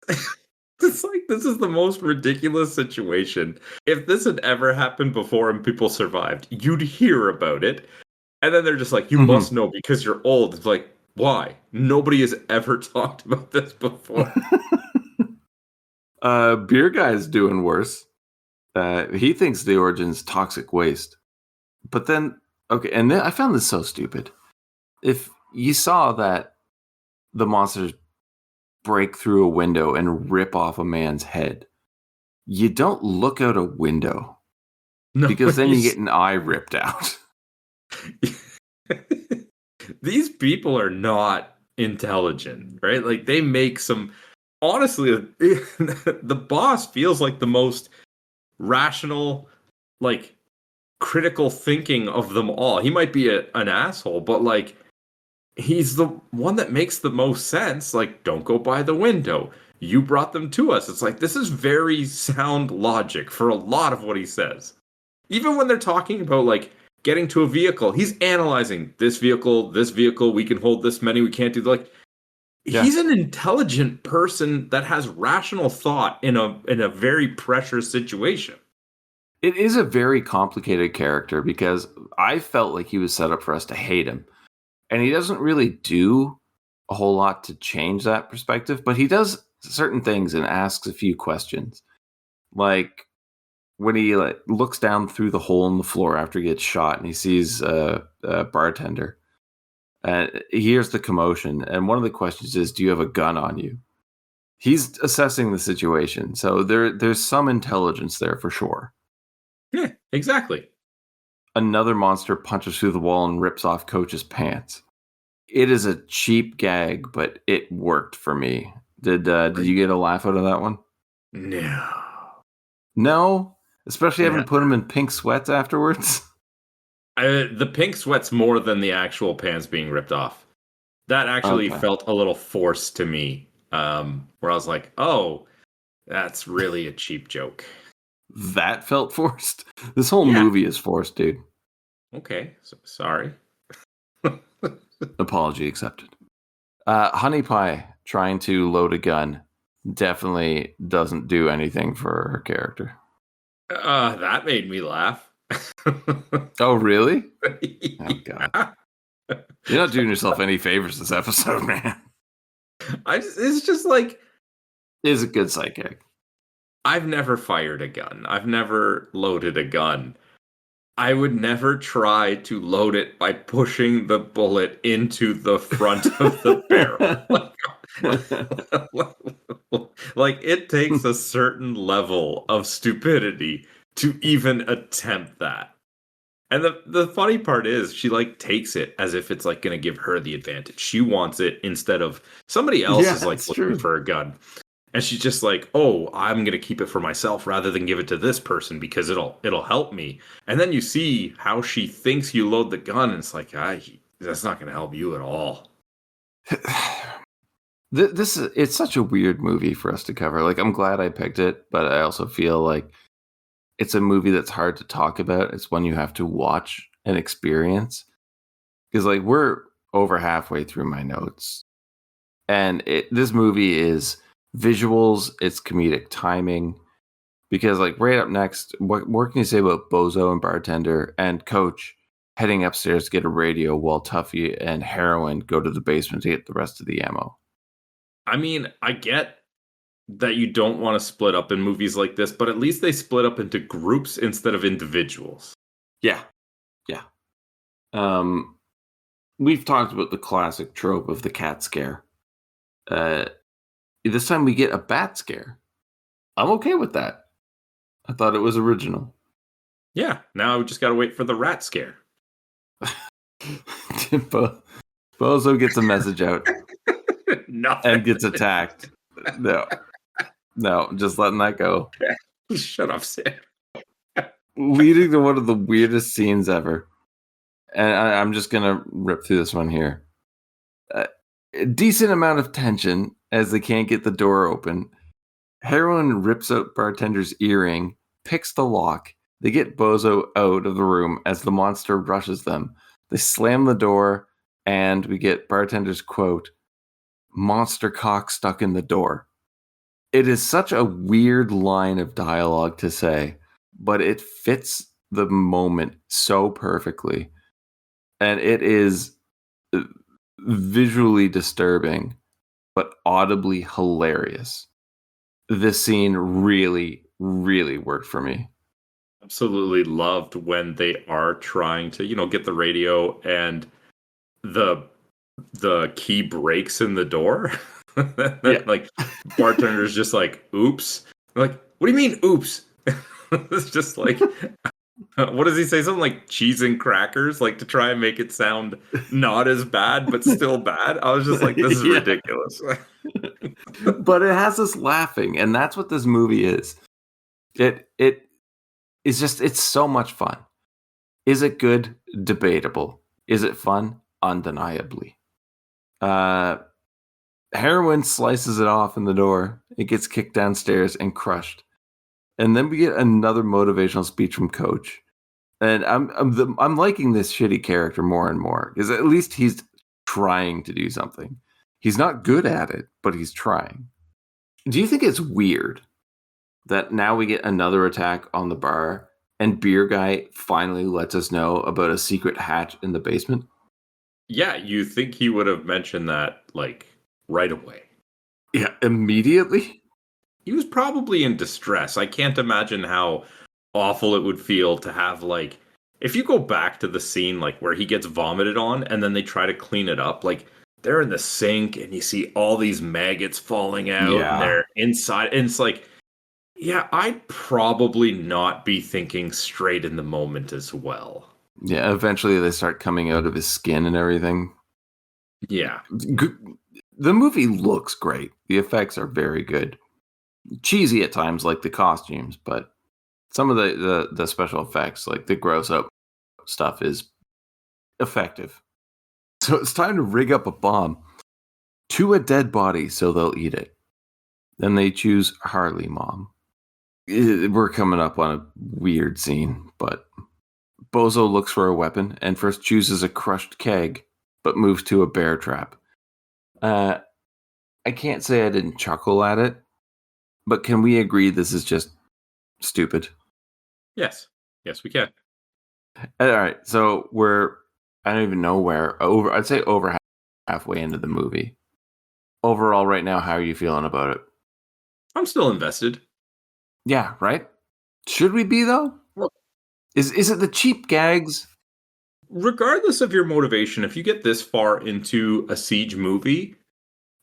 it's like, this is the most ridiculous situation. If this had ever happened before and people survived, you'd hear about it. And then they're just like, you must know because you're old. It's like, why? Nobody has ever talked about this before. Beer Guy's doing worse. He thinks the origin's toxic waste. But then, okay, and then I found this so stupid. If you saw that the monsters break through a window and rip off a man's head, you don't look out a window. No, because then you get an eye ripped out. These people are not intelligent, right? Like, they make some... Honestly, the boss feels like the most rational, like, critical thinking of them all. He might be an asshole, but, like, he's the one that makes the most sense. Like, don't go by the window. You brought them to us. It's like, this is very sound logic for a lot of what he says. Even when they're talking about, like, getting to a vehicle, he's analyzing this vehicle, we can hold this many, we can't do, like, he's an intelligent person that has rational thought in a very pressure situation. It is a very complicated character because I felt like he was set up for us to hate him. And he doesn't really do a whole lot to change that perspective, but he does certain things and asks a few questions. Like when he looks down through the hole in the floor after he gets shot and he sees a bartender. He hears the commotion, and one of the questions is, do you have a gun on you? He's assessing the situation, so there's some intelligence there for sure. Yeah, exactly. Another monster punches through the wall and rips off Coach's pants. It is a cheap gag, but it worked for me. Did you get a laugh out of that one? No? Especially having to put him in pink sweats afterwards? The pink sweats more than the actual pants being ripped off. That actually felt a little forced to me, where I was like, oh, that's really a cheap joke. That felt forced? This whole movie is forced, dude. Okay, sorry. Apology accepted. Honey Pie trying to load a gun definitely doesn't do anything for her character. That made me laugh. Oh, really? Oh, God. You're not doing yourself any favors this episode, man. It's just like... It's a good sight gag. I've never fired a gun. I've never loaded a gun. I would never try to load it by pushing the bullet into the front of the barrel. Like, it takes a certain level of stupidity to even attempt that. And the funny part is she like takes it as if it's like going to give her the advantage. She wants it instead of somebody else is like looking for a gun. And she's just like, oh, I'm going to keep it for myself rather than give it to this person because it'll help me. And then you see how she thinks you load the gun. And it's like, that's not going to help you at all. It's such a weird movie for us to cover. Like, I'm glad I picked it, but I also feel like it's a movie that's hard to talk about. It's one you have to watch and experience. Because, like, we're over halfway through my notes. And this movie is visuals, it's comedic timing. Because, like, right up next, what more can you say about Bozo and Bartender and Coach heading upstairs to get a radio while Tuffy and Heroin go to the basement to get the rest of the ammo? I mean, I get that you don't want to split up in movies like this, but at least they split up into groups instead of individuals. Yeah. We've talked about the classic trope of the cat scare. This time we get a bat scare. I'm okay with that. I thought it was original. Yeah, now we just gotta wait for the rat scare. Bozo gets a message out. Nothing. And gets attacked. No, just letting that go. Shut up, Sam. Leading to one of the weirdest scenes ever. And I'm just going to rip through this one here. A decent amount of tension as they can't get the door open. Heroin rips out Bartender's earring, picks the lock. They get Bozo out of the room as the monster rushes them. They slam the door, and we get Bartender's quote, "Monster cock stuck in the door." It is such a weird line of dialogue to say, but it fits the moment so perfectly. And it is visually disturbing, but audibly hilarious. This scene really, really worked for me. Absolutely loved when they are trying to, get the radio and the key breaks in the door. Like, bartender's just like, oops. Like, what do you mean, oops? It's just like, what does he say? Something like cheese and crackers, like to try and make it sound not as bad, but still bad. I was just like, this is ridiculous. But it has us laughing, and that's what this movie is. It is just, it's so much fun. Is it good? Debatable. Is it fun? Undeniably. Heroin slices it off in the door. It gets kicked downstairs and crushed. And then we get another motivational speech from Coach. And I'm liking this shitty character more and more because at least he's trying to do something. He's not good at it, but he's trying. Do you think it's weird that now we get another attack on the bar and Beer Guy finally lets us know about a secret hatch in the basement? Yeah, you think he would have mentioned that, like, right away. Yeah, immediately? He was probably in distress. I can't imagine how awful it would feel to have, like, if you go back to the scene, like, where he gets vomited on and then they try to clean it up, like, they're in the sink and you see all these maggots falling out and they're inside. And it's like, yeah, I'd probably not be thinking straight in the moment as well. Yeah, eventually they start coming out of his skin and everything. Yeah. The movie looks great. The effects are very good. Cheesy at times, like the costumes, but some of the special effects, like the gross out stuff, is effective. So it's time to rig up a bomb to a dead body so they'll eat it. Then they choose Harley Mom. We're coming up on a weird scene, but Bozo looks for a weapon and first chooses a crushed keg, but moves to a bear trap. I can't say I didn't chuckle at it, but can we agree this is just stupid? Yes. Yes, we can. All right, so I don't even know where, I'd say over halfway into the movie. Overall, right now, how are you feeling about it? I'm still invested. Yeah, right? Should we be, though? Well, Is it the cheap gags? regardless of your motivation, if you get this far into a Siege movie,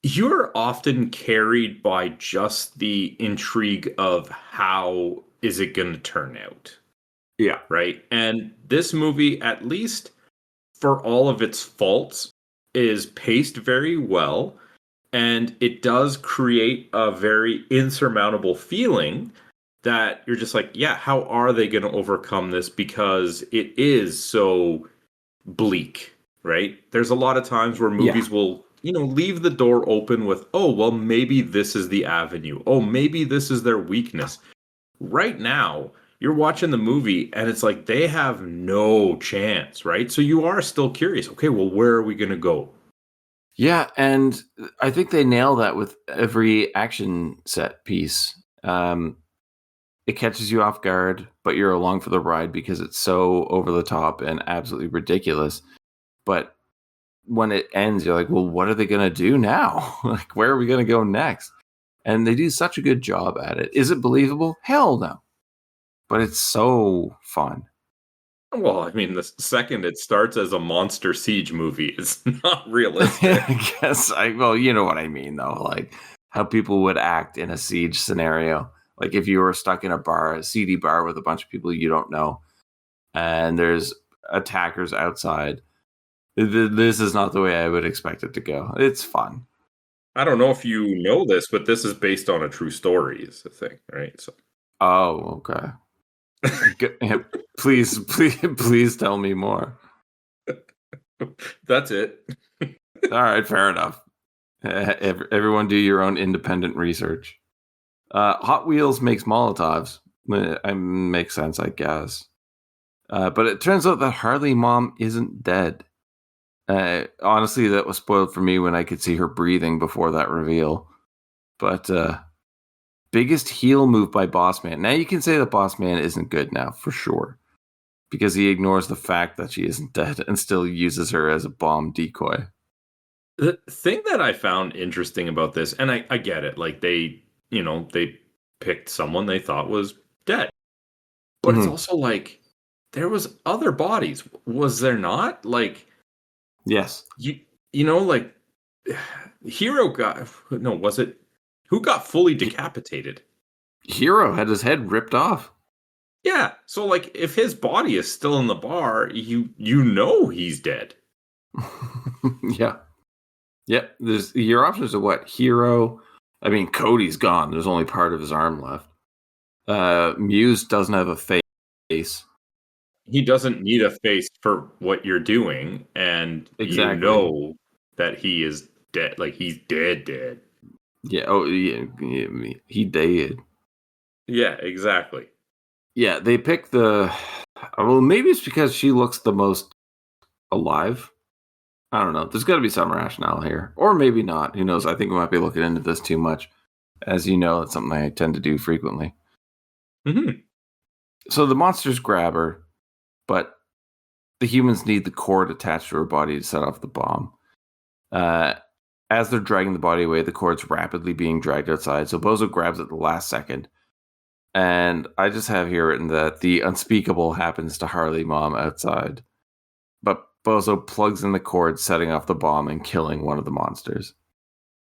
you're often carried by just the intrigue of how is it going to turn out. Yeah. Right? And this movie, at least for all of its faults, is paced very well. And it does create a very insurmountable feeling that you're just like, yeah, how are they going to overcome this? Because it is so bleak, right? There's a lot of times where movies will, leave the door open with, oh, well, maybe this is the avenue. Oh, maybe this is their weakness. Right now, you're watching the movie and it's like they have no chance, right? So you are still curious. Okay, well, where are we going to go? Yeah, and I think they nail that with every action set piece. It catches you off guard, but you're along for the ride because it's so over the top and absolutely ridiculous. But when it ends, you're like, well, what are they going to do now? Like, where are we going to go next? And they do such a good job at it. Is it believable? Hell no. But it's so fun. Well, I mean, the second it starts as a monster Siege movie, it's not realistic. I guess you know what I mean, though. Like how people would act in a Siege scenario. Like if you were stuck in a seedy bar with a bunch of people you don't know, and there's attackers outside. This is not the way I would expect it to go. It's fun. I don't know if you know this, but this is based on a true story, is the thing, right? So. Oh, okay. Please tell me more. That's it. All right, fair enough. Everyone do your own independent research. Hot Wheels makes Molotovs. Makes sense, I guess. But it turns out that Harley Mom isn't dead. Honestly, that was spoiled for me when I could see her breathing before that reveal. But biggest heel move by Boss Man. Now you can say that Boss Man isn't good now, for sure. Because he ignores the fact that she isn't dead and still uses her as a bomb decoy. The thing that I found interesting about this, and I get it, like they picked someone they thought was dead. But it's also like, there was other bodies. Was there not? Like, yes. Like, Hero was it? Who got fully decapitated? Hero had his head ripped off. Yeah, so like if his body is still in the bar, you know he's dead. Yeah. Yep. There's your options are what? Hero. I mean, Cody's gone. There's only part of his arm left. Muse doesn't have a face. He doesn't need a face for what you're doing, and you know that he is dead. Like he's dead. Yeah. Oh, yeah. He dead. Yeah. Exactly. Yeah. They picked the. Well, maybe it's because she looks the most alive. I don't know. There's got to be some rationale here. Or maybe not. Who knows? I think we might be looking into this too much. As you know, it's something I tend to do frequently. Mm-hmm. So the monsters grab her, but the humans need the cord attached to her body to set off the bomb. As they're dragging the body away, the cord's rapidly being dragged outside. So Bozo grabs it at the last second. And I just have here written that the unspeakable happens to Harley Mom outside. But Bozo plugs in the cord, setting off the bomb and killing one of the monsters.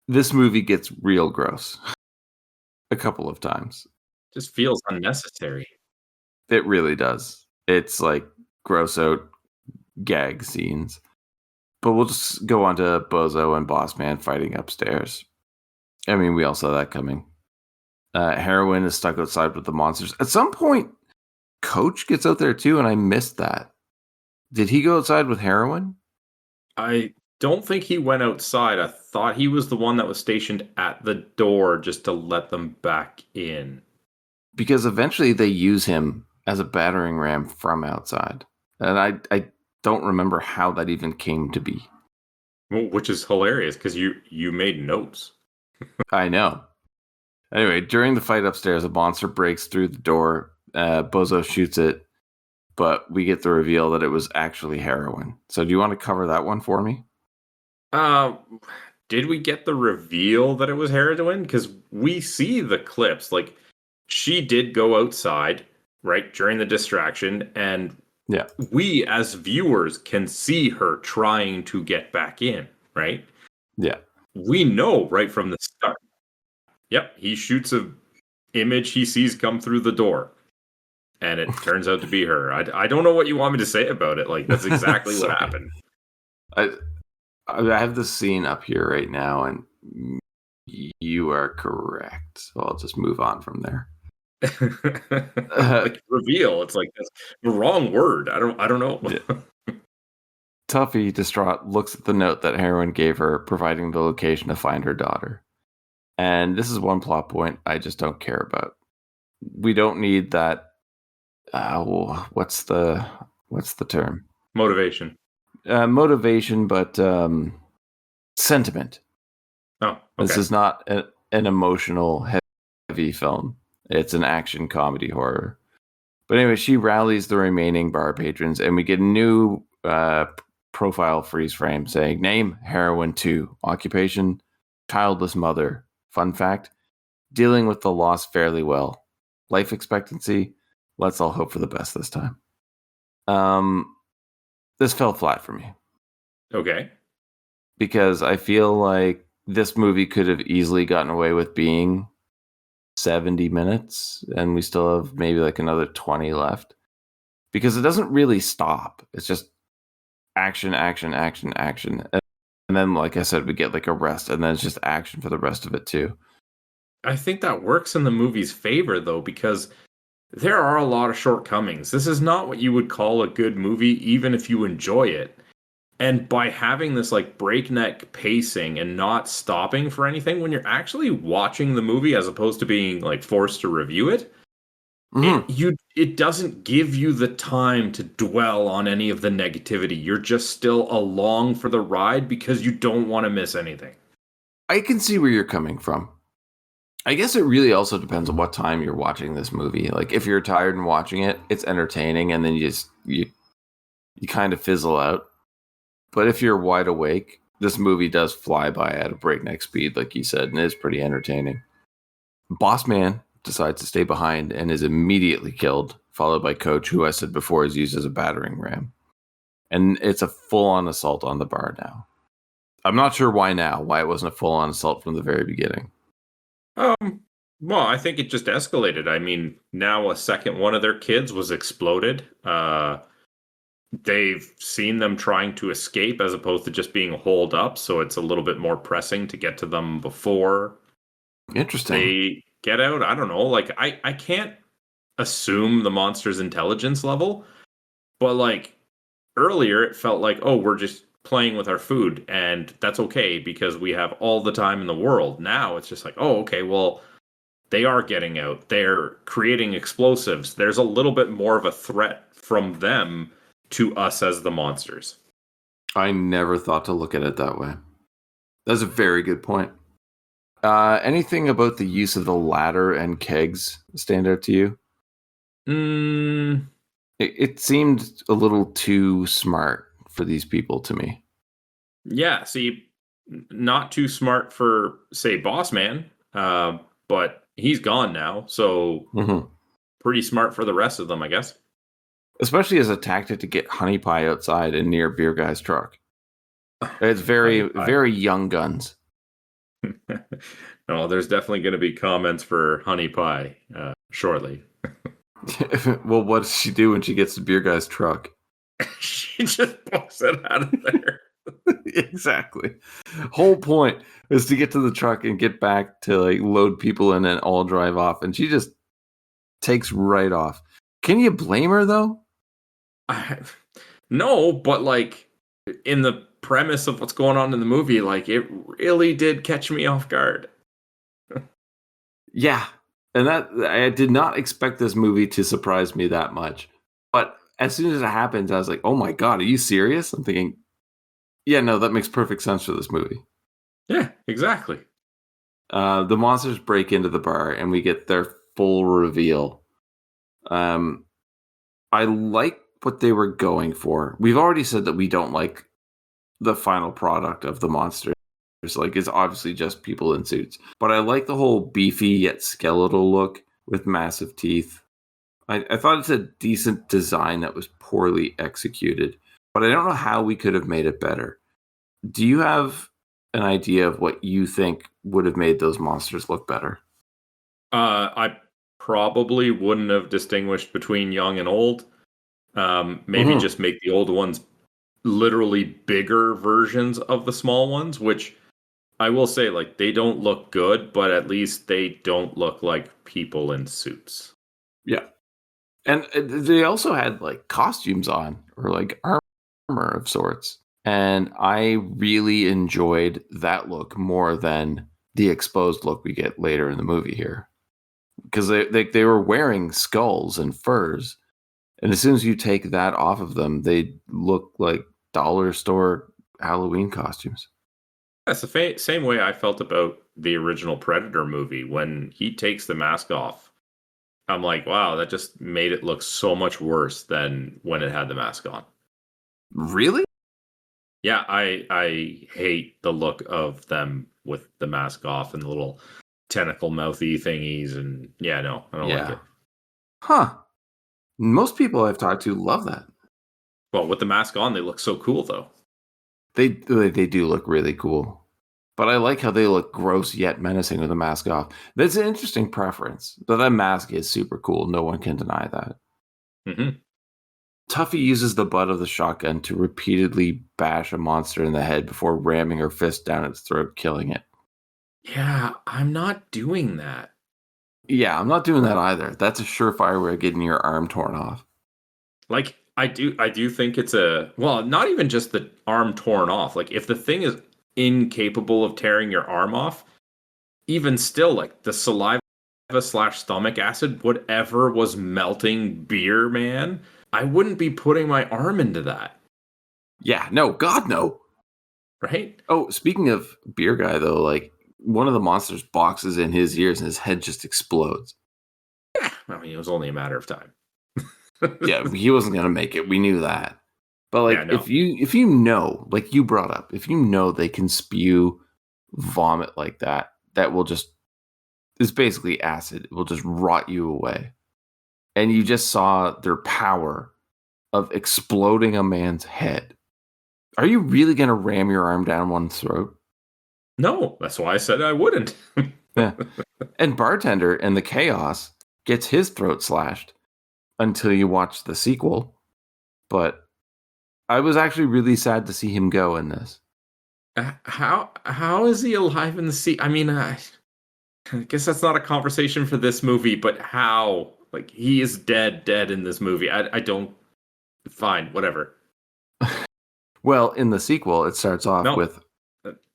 This movie gets real gross. A couple of times. Just feels unnecessary. It really does. It's like gross out gag scenes. But we'll just go on to Bozo and Bossman fighting upstairs. I mean, we all saw that coming. Heroin is stuck outside with the monsters. At some point, Coach gets out there too, and I missed that. Did he go outside with Heroin? I don't think he went outside. I thought he was the one that was stationed at the door just to let them back in. Because eventually they use him as a battering ram from outside. And I don't remember how that even came to be. Well, which is hilarious because you made notes. I know. Anyway, during the fight upstairs, a monster breaks through the door. Bozo shoots it, but we get the reveal that it was actually Heroin. So do you want to cover that one for me? Did we get the reveal that it was Heroin? Because we see the clips. Like, she did go outside, right, during the distraction, and yeah, we as viewers can see her trying to get back in, right? Yeah. We know right from the start. Yep, he shoots a image he sees come through the door, and it turns out to be her. I don't know what you want me to say about it. Like, that's exactly what happened. I have the scene up here right now, and you are correct. So I'll just move on from there. Like, reveal. It's like that's the wrong word. I don't know. Yeah. Tuffy, distraught, looks at the note that Heroin gave her, providing the location to find her daughter. And this is one plot point I just don't care about. We don't need that. What's the term? Motivation. Motivation, but sentiment. Oh, okay. This is not an emotional, heavy film. It's an action comedy horror. But anyway, she rallies the remaining bar patrons, and we get a new profile freeze frame saying, name, Heroin 2, occupation, childless mother. Fun fact, dealing with the loss fairly well. Life expectancy, let's all hope for the best this time. This fell flat for me. Okay. Because I feel like this movie could have easily gotten away with being 70 minutes, and we still have maybe like another 20 left. Because it doesn't really stop. It's just action, action, action, action. And then, like I said, we get like a rest, and then it's just action for the rest of it too. I think that works in the movie's favor, though, because there are a lot of shortcomings. This is not what you would call a good movie, even if you enjoy it. And by having this like breakneck pacing and not stopping for anything, when you're actually watching the movie as opposed to being like forced to review it, it doesn't give you the time to dwell on any of the negativity. You're just still along for the ride because you don't want to miss anything. I can see where you're coming from. I guess it really also depends on what time you're watching this movie. Like, if you're tired and watching it, it's entertaining, and then you kind of fizzle out. But if you're wide awake, this movie does fly by at a breakneck speed, like you said, and it is pretty entertaining. Bossman decides to stay behind and is immediately killed, followed by Coach, who I said before is used as a battering ram. And it's a full-on assault on the bar now. I'm not sure why it wasn't a full-on assault from the very beginning. Well, I think it just escalated. I mean, now a second one of their kids was exploded. They've seen them trying to escape as opposed to just being holed up, so it's a little bit more pressing to get to them before Interesting. they get out. I don't know. Like, I can't assume the monster's intelligence level, but like earlier it felt like, oh, we're just playing with our food, and that's okay because we have all the time in the world. Now it's just like, oh, okay, well, they are getting out. They're creating explosives. There's a little bit more of a threat from them to us as the monsters. I never thought to look at it that way. That's a very good point. Anything about the use of the ladder and kegs stand out to you? It seemed a little too smart for these people to me. Yeah, see, not too smart for, say, Boss Man, but he's gone now, so pretty smart for the rest of them, I guess. Especially as a tactic to get Honey Pie outside and near Beer Guy's truck. It's very, very young guns. No, there's definitely going to be comments for Honey Pie shortly. Well, what does she do when she gets to Beer Guy's truck? She just books it out of there. Exactly. Whole point is to get to the truck and get back to like load people in and all drive off, and she just takes right off. Can you blame her though? No, but like in the premise of what's going on in the movie, like it really did catch me off guard. Yeah. And that I did not expect this movie to surprise me that much. But as soon as it happens, I was like, oh my God, are you serious? I'm thinking, yeah, no, that makes perfect sense for this movie. Yeah, exactly. The monsters break into the bar and we get their full reveal. I like what they were going for. We've already said that we don't like the final product of the monsters. Like, it's obviously just people in suits. But I like the whole beefy yet skeletal look with massive teeth. I thought it's a decent design that was poorly executed. But I don't know how we could have made it better. Do you have an idea of what you think would have made those monsters look better? I probably wouldn't have distinguished between young and old. Maybe just make the old ones literally bigger versions of the small ones, which I will say, like, they don't look good, but at least they don't look like people in suits. Yeah. And they also had like costumes on or like armor of sorts. And I really enjoyed that look more than the exposed look we get later in the movie here. Because they were wearing skulls and furs. And as soon as you take that off of them, they look like dollar store Halloween costumes. That's the same way I felt about the original Predator movie. When he takes the mask off, I'm like, wow, that just made it look so much worse than when it had the mask on. Really? Yeah, I hate the look of them with the mask off and the little tentacle mouthy thingies. And yeah, no, I don't like it. Huh. Most people I've talked to love that. Well, with the mask on, they look so cool, though. They do look really cool. But I like how they look gross yet menacing with the mask off. That's an interesting preference. But that mask is super cool. No one can deny that. Mm-hmm. Tuffy uses the butt of the shotgun to repeatedly bash a monster in the head before ramming her fist down its throat, killing it. Yeah, I'm not doing that. Yeah, I'm not doing that either. That's a surefire way of getting your arm torn off. Like, I do think it's not even just the arm torn off. Like, if the thing is incapable of tearing your arm off, even still, like, the saliva/stomach acid, whatever was melting Beer Man, I wouldn't be putting my arm into that. Yeah, no, God, no. Right? Oh, speaking of Beer Guy, though, like, one of the monsters boxes in his ears and his head just explodes. Yeah, I mean, it was only a matter of time. Yeah, he wasn't going to make it. We knew that. But, like, if you know, like you brought up, if you know they can spew vomit like that, that will just, it's basically acid. It will just rot you away. And you just saw their power of exploding a man's head. Are you really going to ram your arm down one's throat? No, that's why I said I wouldn't. Yeah. And Bartender in the chaos gets his throat slashed until you watch the sequel. But I was actually really sad to see him go in this. How is he alive in the sea? I mean, I guess that's not a conversation for this movie, but how? Like, he is dead in this movie. I don't... Fine, whatever. Well, in the sequel, it starts off with...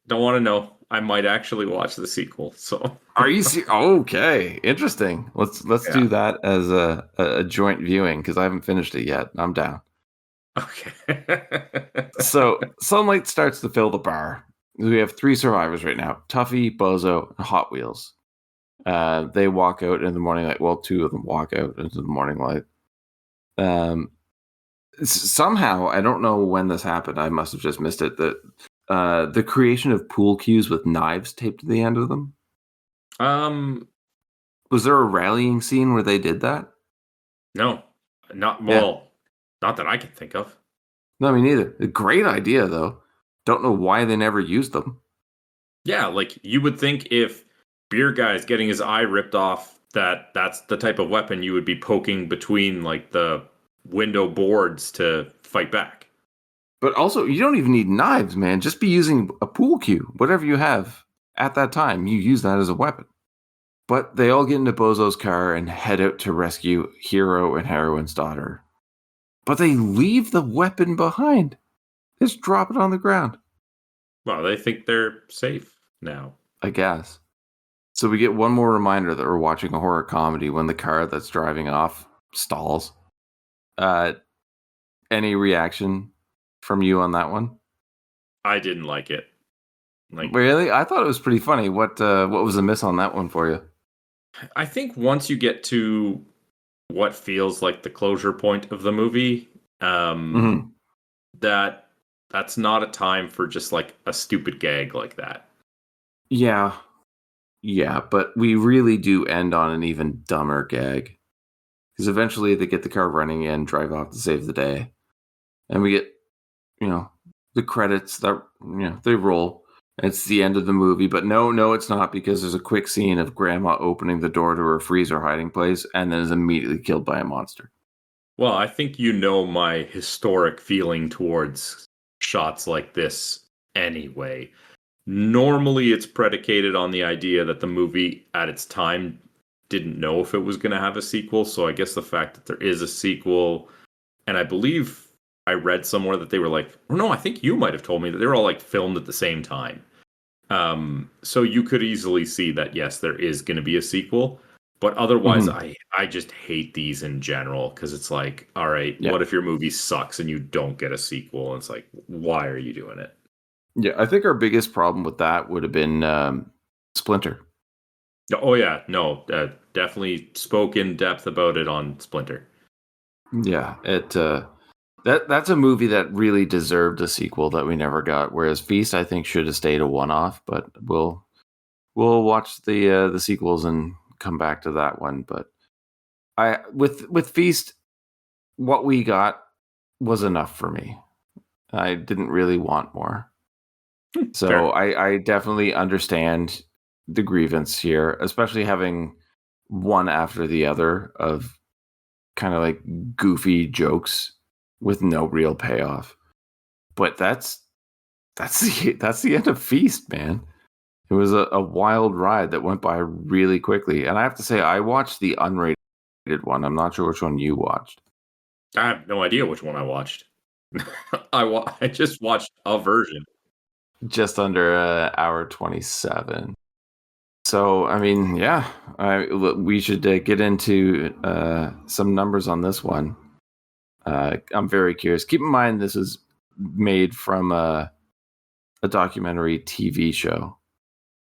Don't want to know. I might actually watch the sequel, so... Are you okay, interesting. Let's do that as a joint viewing, because I haven't finished it yet. I'm down. Okay. So sunlight starts to fill the bar. We have 3 survivors right now: Tuffy, Bozo, and Hot Wheels. They walk out in the morning light. Well, 2 of them walk out into the morning light. Somehow, I don't know when this happened. I must have just missed it. The creation of pool cues with knives taped to the end of them. Was there a rallying scene where they did that? No, not Yeah. not that I can think of. No, me neither. A great idea, though. Don't know why they never used them. Yeah, like you would think if beer guy's getting his eye ripped off, that's the type of weapon you would be poking between like the window boards to fight back. But also, you don't even need knives, man. Just be using a pool cue. Whatever you have at that time, you use that as a weapon. But they all get into Bozo's car and head out to rescue Hero and Heroine's daughter. But they leave the weapon behind. Just drop it on the ground. Well, they think they're safe now. I guess. So we get one more reminder that we're watching a horror comedy when the car that's driving off stalls. Any reaction from you on that one? I didn't like it. Like, Really? I thought it was pretty funny. What was the miss on that one for you? I think once you get to what feels like the closure point of the movie, that's not a time for just like a stupid gag like that. Yeah, but we really do end on an even dumber gag. Because eventually they get the car running in, drive off to save the day. And we get, the credits that, they roll. It's the end of the movie, but no, it's not, because there's a quick scene of Grandma opening the door to her freezer hiding place and then is immediately killed by a monster. Well, I think you know my historic feeling towards shots like this anyway. Normally, it's predicated on the idea that the movie at its time didn't know if it was going to have a sequel. So I guess the fact that there is a sequel, and I believe I read somewhere that they were like, oh no, I think you might have told me that they were all like filmed at the same time. So you could easily see that, yes, there is going to be a sequel. But otherwise, I just hate these in general, because it's like, all right, what if your movie sucks and you don't get a sequel? And it's like, why are you doing it? Yeah, I think our biggest problem with that would have been Splinter. Oh, yeah. No, definitely spoke in depth about it on Splinter. Yeah, that's a movie that really deserved a sequel that we never got. Whereas Feast, I think, should have stayed a one-off. But we'll watch the sequels and come back to that one. But with Feast, what we got was enough for me. I didn't really want more. So I definitely understand the grievance here, especially having one after the other of kind of like goofy jokes with no real payoff. But that's the end of Feast, man. It was a wild ride that went by really quickly. And I have to say, I watched the unrated one. I'm not sure which one you watched. I have no idea which one I watched. I just watched a version. Just under hour 27. So, I mean, yeah, we should get into some numbers on this one. I'm very curious. Keep in mind, this is made from a documentary TV show.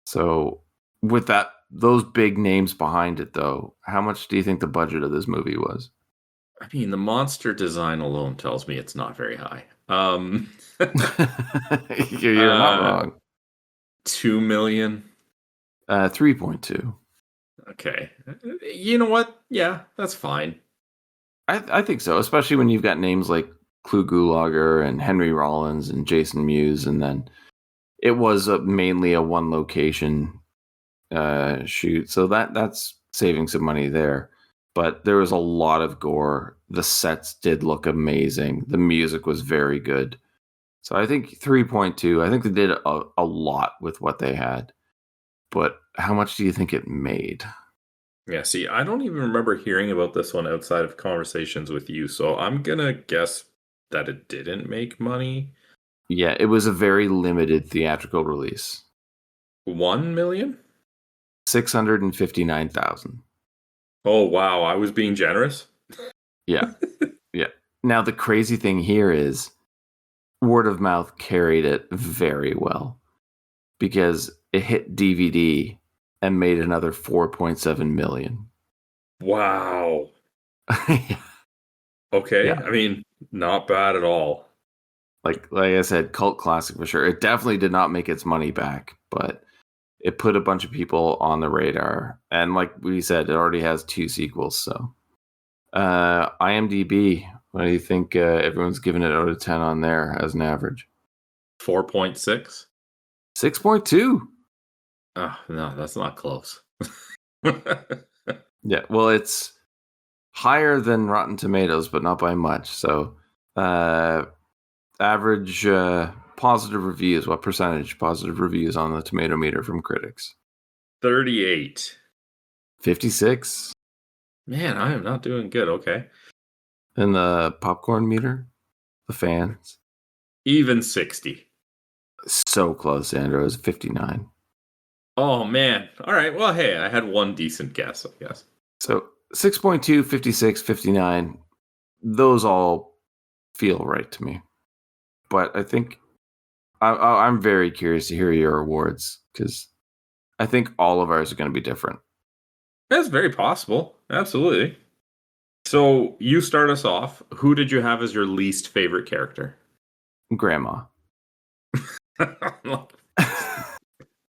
So, with those big names behind it, though, how much do you think the budget of this movie was? I mean, the monster design alone tells me it's not very high. You're not wrong. 2 million. 3.2. Okay. You know what? Yeah, that's fine. I think so, especially when you've got names like Gulager and Henry Rollins and Jason Mewes, and then it was mainly a one location shoot, so that's saving some money there. But there was a lot of gore. The sets did look amazing. The music was very good. So I think 3.2. I think they did a lot with what they had. But how much do you think it made? Yeah, see, I don't even remember hearing about this one outside of conversations with you. So I'm going to guess that it didn't make money. Yeah, it was a very limited theatrical release. 1 million? 659,000. Oh, wow. I was being generous. Yeah. Yeah. Now, the crazy thing here is word of mouth carried it very well because it hit DVD and made another 4.7 million. Wow. Yeah. Okay. Yeah. I mean, not bad at all. Like I said, cult classic for sure. It definitely did not make its money back, but it put a bunch of people on the radar. And like we said, it already has 2 sequels. So, IMDb, what do you think? Everyone's giving it out of 10 on there as an average. 4.6. 6.2. Oh, no, that's not close. Yeah, well, it's higher than Rotten Tomatoes, but not by much. So, average positive reviews. What percentage positive reviews on the tomato meter from critics? 38. 56. Man, I am not doing good. Okay. And the popcorn meter, the fans, Even 60. so close. Andrew, is 59. Oh, man. All right. Well, hey, I had one decent guess, I guess. So 6.2, 56, 59. Those all feel right to me. But I think I'm very curious to hear your awards because I think all of ours are going to be different. That's very possible. Absolutely. So you start us off. Who did you have as your least favorite character? Grandma.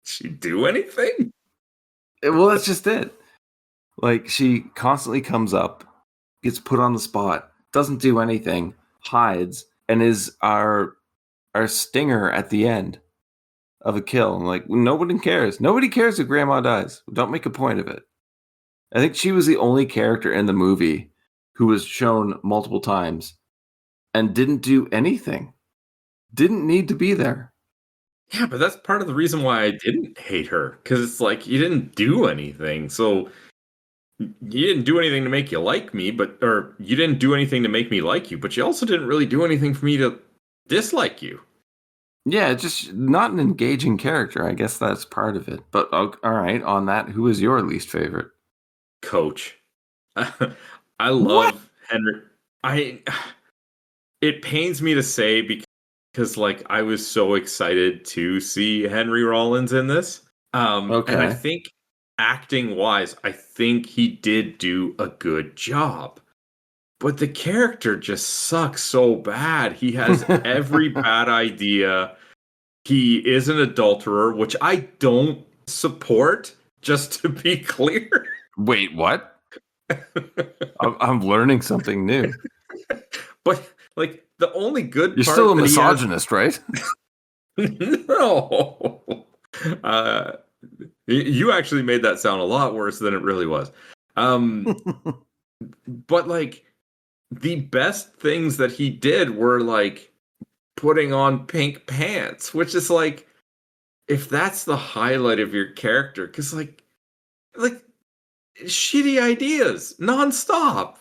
She do anything? Well, that's just it. Like, she constantly comes up, gets put on the spot, doesn't do anything, hides, and is our stinger at the end of a kill. And like, nobody cares. Nobody cares if Grandma dies. Don't make a point of it. I think she was the only character in the movie who was shown multiple times and didn't do anything. Didn't need to be there. Yeah, but that's part of the reason why I didn't hate her. Because it's like, you didn't do anything. So you didn't do anything to make you like me, or you didn't do anything to make me like you, but you also didn't really do anything for me to dislike you. Yeah, just not an engaging character. I guess that's part of it. But all right, on that, who is your least favorite? Coach. I love Henry. It pains me to say because like I was so excited to see Henry Rollins in this. Okay. And I think acting wise, I think he did do a good job. But the character just sucks so bad. He has every bad idea. He is an adulterer, which I don't support, just to be clear. Wait, what? I'm learning something new. But like the only good You're part still a that he has- misogynist, right? No. You actually made that sound a lot worse than it really was. But like the best things that he did were like putting on pink pants, which is like, if that's the highlight of your character, because like shitty ideas nonstop.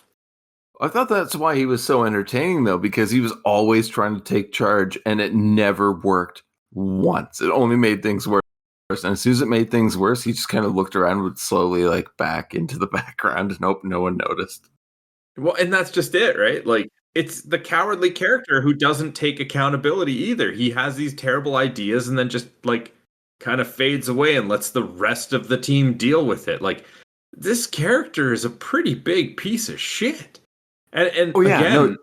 I thought that's why he was so entertaining, though, because he was always trying to take charge, and it never worked once. It only made things worse. And as soon as it made things worse, he just kind of looked around and would slowly like back into the background. Nope, no one noticed. Well, and that's just it, right? Like, it's the cowardly character who doesn't take accountability either. He has these terrible ideas and then just like kind of fades away and lets the rest of the team deal with it. Like, this character is a pretty big piece of shit. And Oh yeah, again,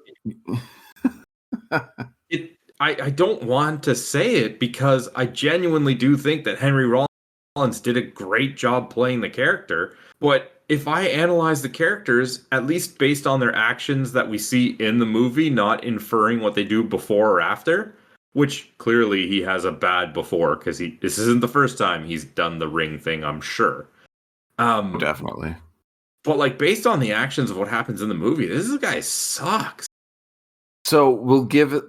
no. I don't want to say it because I genuinely do think that Henry Rollins did a great job playing the character. But if I analyze the characters, at least based on their actions that we see in the movie, not inferring what they do before or after, which clearly he has a bad before because this isn't the first time he's done the ring thing, I'm sure. Definitely. But like based on the actions of what happens in the movie, this guy sucks. So we'll give it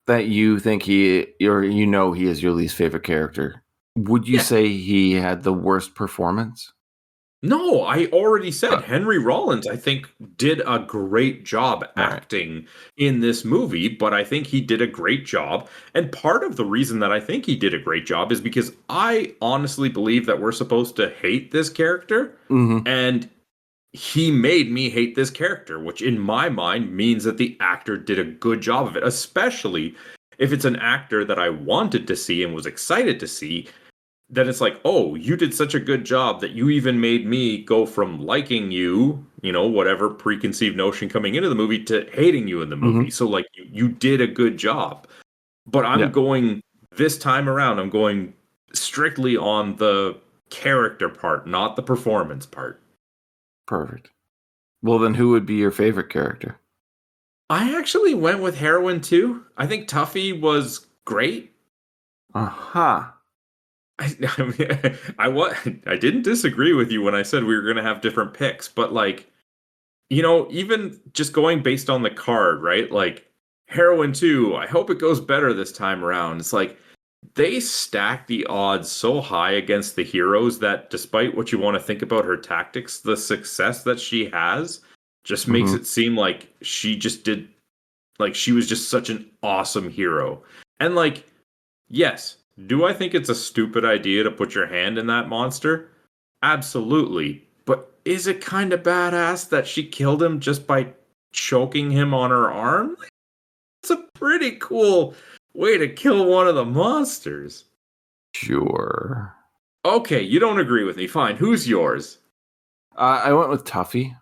that you think he is your least favorite character. Would you say he had the worst performance? No, I already said Henry Rollins, I think, did a great job acting in this movie, but I think he did a great job. And part of the reason that I think he did a great job is because I honestly believe that we're supposed to hate this character. Mm-hmm. And he made me hate this character, which in my mind means that the actor did a good job of it, especially if it's an actor that I wanted to see and was excited to see. Then it's like, oh, you did such a good job that you even made me go from liking you, whatever preconceived notion coming into the movie, to hating you in the movie. So like you did a good job. But I'm going this time around, I'm going strictly on the character part, not the performance part. Perfect. Well, then who would be your favorite character? I actually went with Heroine too. I think Tuffy was great. Uh-huh. I didn't disagree with you when I said we were going to have different picks, but like, even just going based on the card, right? Like Heroine 2, I hope it goes better this time around. It's like they stack the odds so high against the heroes that despite what you want to think about her tactics, the success that she has just makes it seem like she just did, like she was just such an awesome hero. And like, yes, do I think it's a stupid idea to put your hand in that monster? Absolutely. But is it kind of badass that she killed him just by choking him on her arm? It's a pretty cool way to kill one of the monsters. Sure. Okay, you don't agree with me. Fine. Who's yours? I went with Tuffy.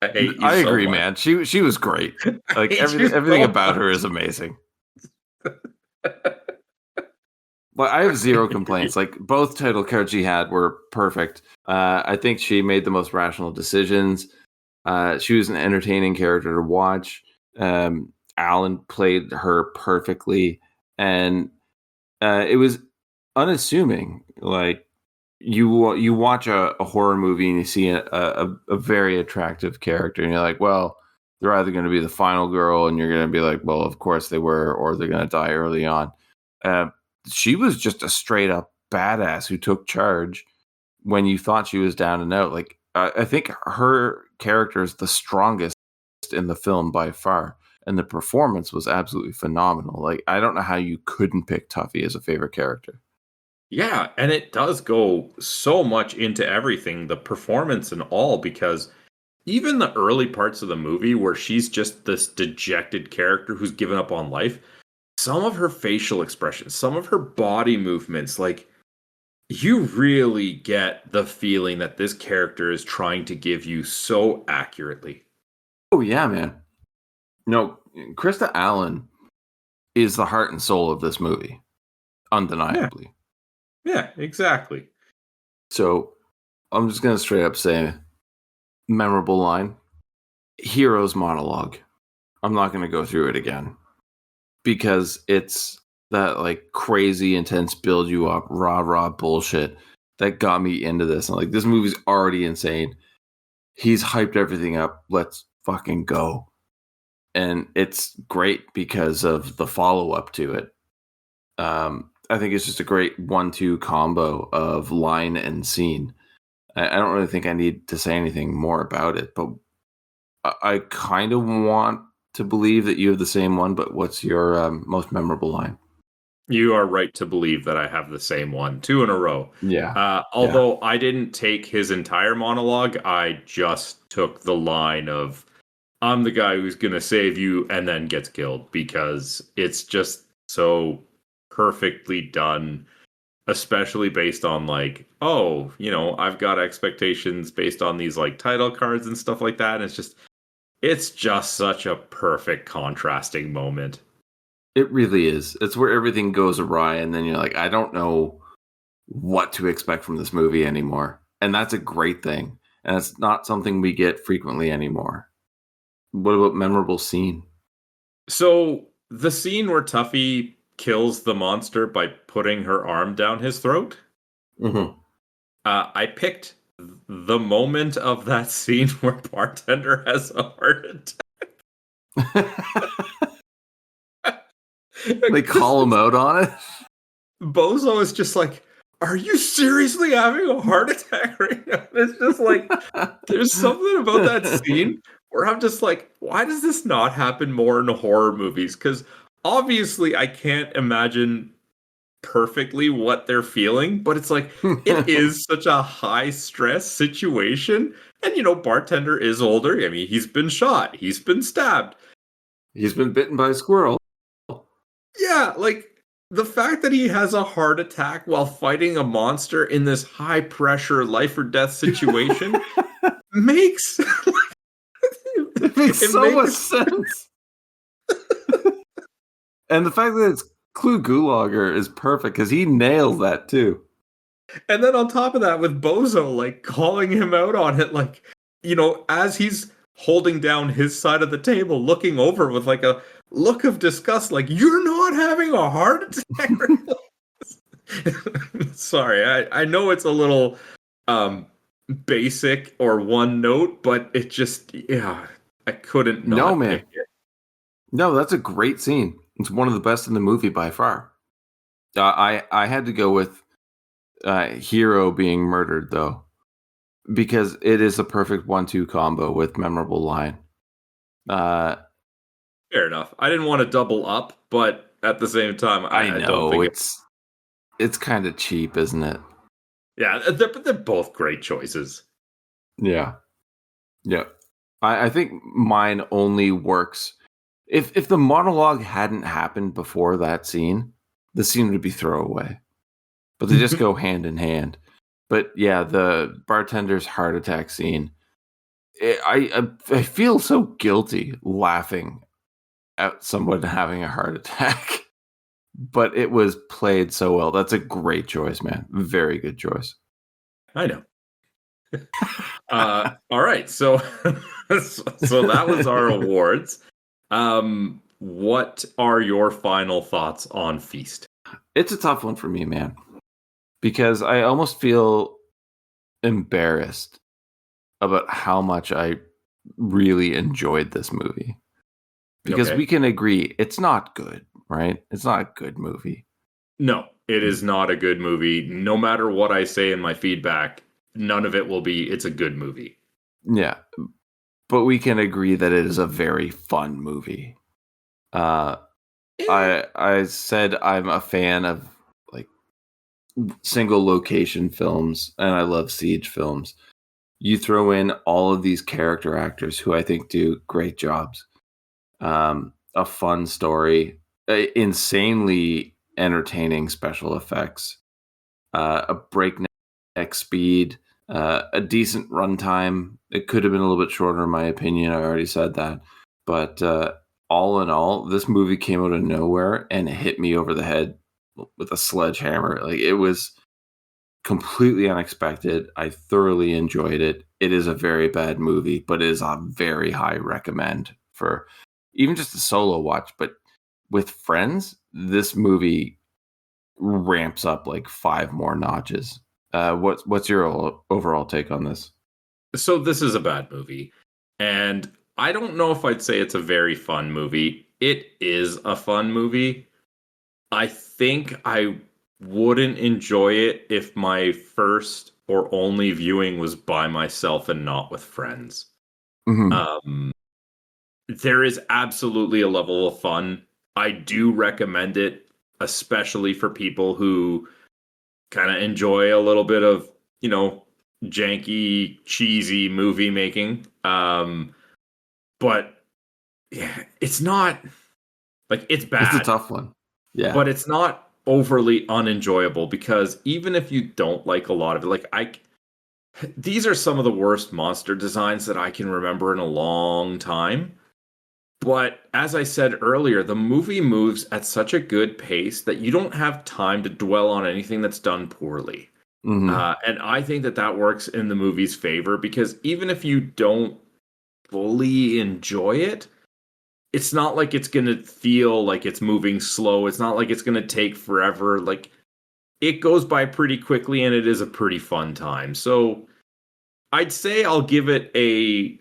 I hate you I so agree, much. man. She was great. Like everything about her is amazing. But I have zero complaints. Like both title cards she had were perfect. I think she made the most rational decisions. She was an entertaining character to watch. Alan played her perfectly, and it was unassuming. Like you watch a horror movie and you see a very attractive character, and you're like, well, they're either going to be the final girl, and you're going to be like, well, of course they were, or they're going to die early on. She was just a straight up badass who took charge when you thought she was down and out. Like I think her character is the strongest in the film by far, and the performance was absolutely phenomenal. Like I don't know how you couldn't pick Tuffy as a favorite character. Yeah, and it does go so much into everything, the performance and all, because even the early parts of the movie where she's just this dejected character who's given up on life, some of her facial expressions, some of her body movements, like you really get the feeling that this character is trying to give you so accurately. Oh yeah, man. No, Krista Allen is the heart and soul of this movie, undeniably. Yeah, exactly. So I'm just gonna straight up say, memorable line, hero's monologue. I'm not gonna go through it again because it's that like crazy intense build you up rah bullshit that got me into this. And like this movie's already insane. He's hyped everything up. Let's fucking go. And it's great because of the follow up to it. I think it's just a great 1-2 combo of line and scene. I don't really think I need to say anything more about it, but I kind of want to believe that you have the same one. But what's your most memorable line? You are right to believe that I have the same one, 2 in a row. Yeah. Although I didn't take his entire monologue, I just took the line of, I'm the guy who's going to save you and then gets killed, because it's just so perfectly done, especially based on like, oh, I've got expectations based on these like title cards and stuff like that. And it's just such a perfect contrasting moment. It really is. It's where everything goes awry, and then you're like, I don't know what to expect from this movie anymore. And that's a great thing. And it's not something we get frequently anymore. What about memorable scene? So the scene where Tuffy kills the monster by putting her arm down his throat. Mm-hmm. I picked the moment of that scene where Bartender has a heart attack. They call him out on it. Bozo is just like, are you seriously having a heart attack right now? It's just like, there's something about that scene where I'm just like, why does this not happen more in horror movies? Because obviously I can't imagine perfectly what they're feeling, but it's like it is such a high stress situation. And bartender is older. I mean, he's been shot, he's been stabbed, He's been bitten by a squirrel. yeah, like the fact that he has a heart attack while fighting a monster in this high pressure life or death situation makes It makes so much sense. And the fact that it's Gulager is perfect because he nails that too. And then on top of that, with Bozo like calling him out on it, like as he's holding down his side of the table, looking over with like a look of disgust, like, you're not having a heart attack. Sorry, I know it's a little basic or one note, but it just, I couldn't not. No, man. No, that's a great scene. It's one of the best in the movie by far. I had to go with Hero being murdered, though, because it is a perfect 1-2 combo with memorable line. Fair enough. I didn't want to double up, but at the same time, I I know don't think it's kind of cheap, isn't it? Yeah, they're both great choices. Yeah. I think mine only works if the monologue hadn't happened before that scene. The scene would be throwaway, but they just go hand in hand. But yeah, the bartender's heart attack scene. I feel so guilty laughing at someone having a heart attack, but it was played so well. That's a great choice, man. Very good choice. I know. All right, so that was our awards. What are your final thoughts on Feast? It's a tough one for me, man, because I almost feel embarrassed about how much I really enjoyed this movie. Because we can agree it's not good, right? It's not a good movie. No, it is not a good movie. No matter what I say in my feedback, none of it will be, it's a good movie. Yeah. But we can agree that it is a very fun movie. I said I'm a fan of like single location films, and I love siege films. You throw in all of these character actors who I think do great jobs. A fun story, insanely entertaining special effects, a breakneck speed, a decent runtime. It could have been a little bit shorter, in my opinion. I already said that. But all in all, this movie came out of nowhere and hit me over the head with a sledgehammer. Like, it was completely unexpected. I thoroughly enjoyed it. It is a very bad movie, but it is a very high recommend for even just a solo watch. But with friends, this movie ramps up like 5 more notches. What's your overall take on this? So this is a bad movie, and I don't know if I'd say it's a very fun movie. It is a fun movie. I think I wouldn't enjoy it if my first or only viewing was by myself and not with friends. Mm-hmm. There is absolutely a level of fun. I do recommend it, especially for people who kind of enjoy a little bit of, janky, cheesy movie making. But yeah, it's not like it's bad. It's a tough one. Yeah. But it's not overly unenjoyable, because even if you don't like a lot of it, these are some of the worst monster designs that I can remember in a long time. But as I said earlier, the movie moves at such a good pace that you don't have time to dwell on anything that's done poorly. Mm-hmm. And I think that works in the movie's favor, because even if you don't fully enjoy it, it's not like it's going to feel like it's moving slow. It's not like it's going to take forever. Like, it goes by pretty quickly, and it is a pretty fun time. So I'd say I'll give it a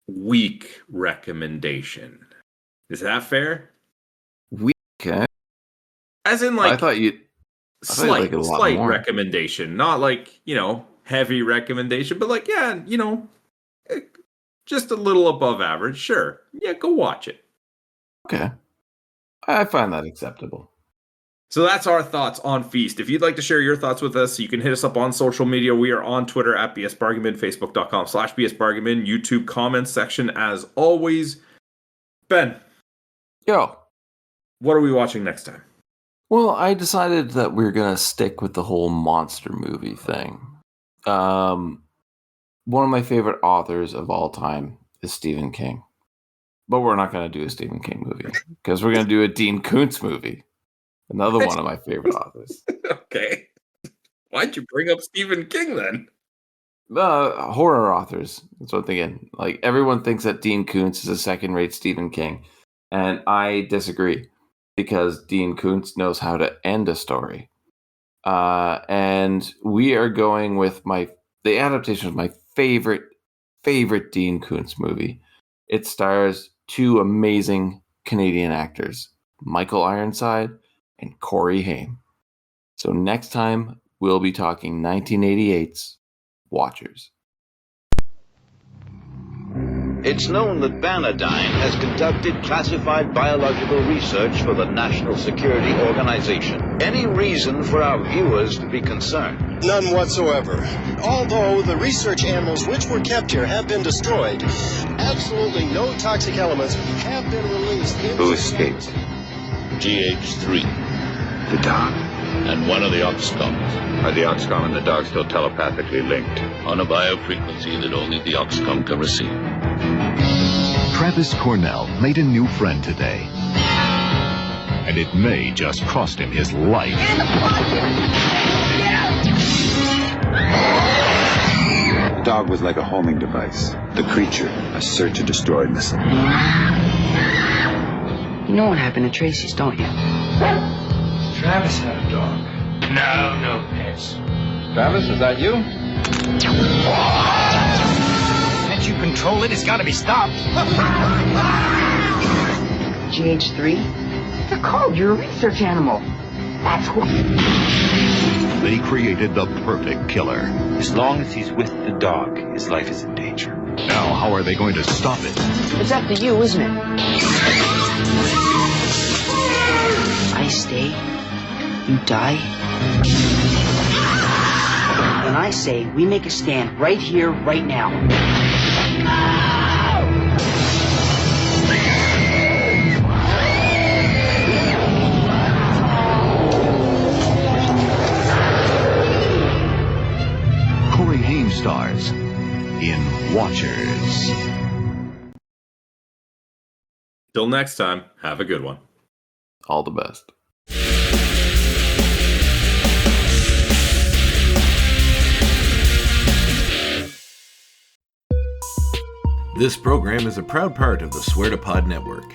weak recommendation. Is that fair? Weak, okay. As in, like, I thought you'd like it a lot slight more. recommendation, not like, heavy recommendation, but like, yeah, just a little above average. Sure. Yeah, go watch it. Okay. I find that acceptable. So that's our thoughts on Feast. If you'd like to share your thoughts with us, you can hit us up on social media. We are on Twitter at BSBargainBin, Facebook.com/BSBargainBin, YouTube comments section as always. Ben. Yo. What are we watching next time? Well, I decided that we're going to stick with the whole monster movie thing. One of my favorite authors of all time is Stephen King. But we're not going to do a Stephen King movie because we're going to do a Dean Koontz movie. Another one of my favorite authors. Okay. Why'd you bring up Stephen King then? Horror authors. That's what I'm thinking. Like, everyone thinks that Dean Koontz is a second-rate Stephen King. And I disagree because Dean Koontz knows how to end a story. And we are going with the adaptation of my favorite Dean Koontz movie. It stars two amazing Canadian actors, Michael Ironside and Corey Haim. So next time, we'll be talking 1988's Watchers. It's known that Bannadyne has conducted classified biological research for the National Security Organization. Any reason for our viewers to be concerned? None whatsoever. Although the research animals which were kept here have been destroyed, absolutely no toxic elements have been released. Who escaped? GH3. The dog? And one of the Oxcoms. Are the Oxcom and the dog still telepathically linked? On a biofrequency that only the Oxcom can receive. Travis Cornell made a new friend today. And it may just cost him his life. The dog was like a homing device. The creature, a search and destroy missile. You know what happened to Tracy's, don't you? Travis had a dog. No pets. Travis, is that you? Can't you control it? It's gotta be stopped. GH3? They're called. You're a research animal. That's what... They created the perfect killer. As long as he's with the dog, his life is in danger. Now, how are they going to stop it? It's up to you, isn't it? I stay, you die. And I say we make a stand right here, right now. Corey Haim stars in Watchers. Till next time, have a good one. All the best. This program is a proud part of the Swear2Pod Network.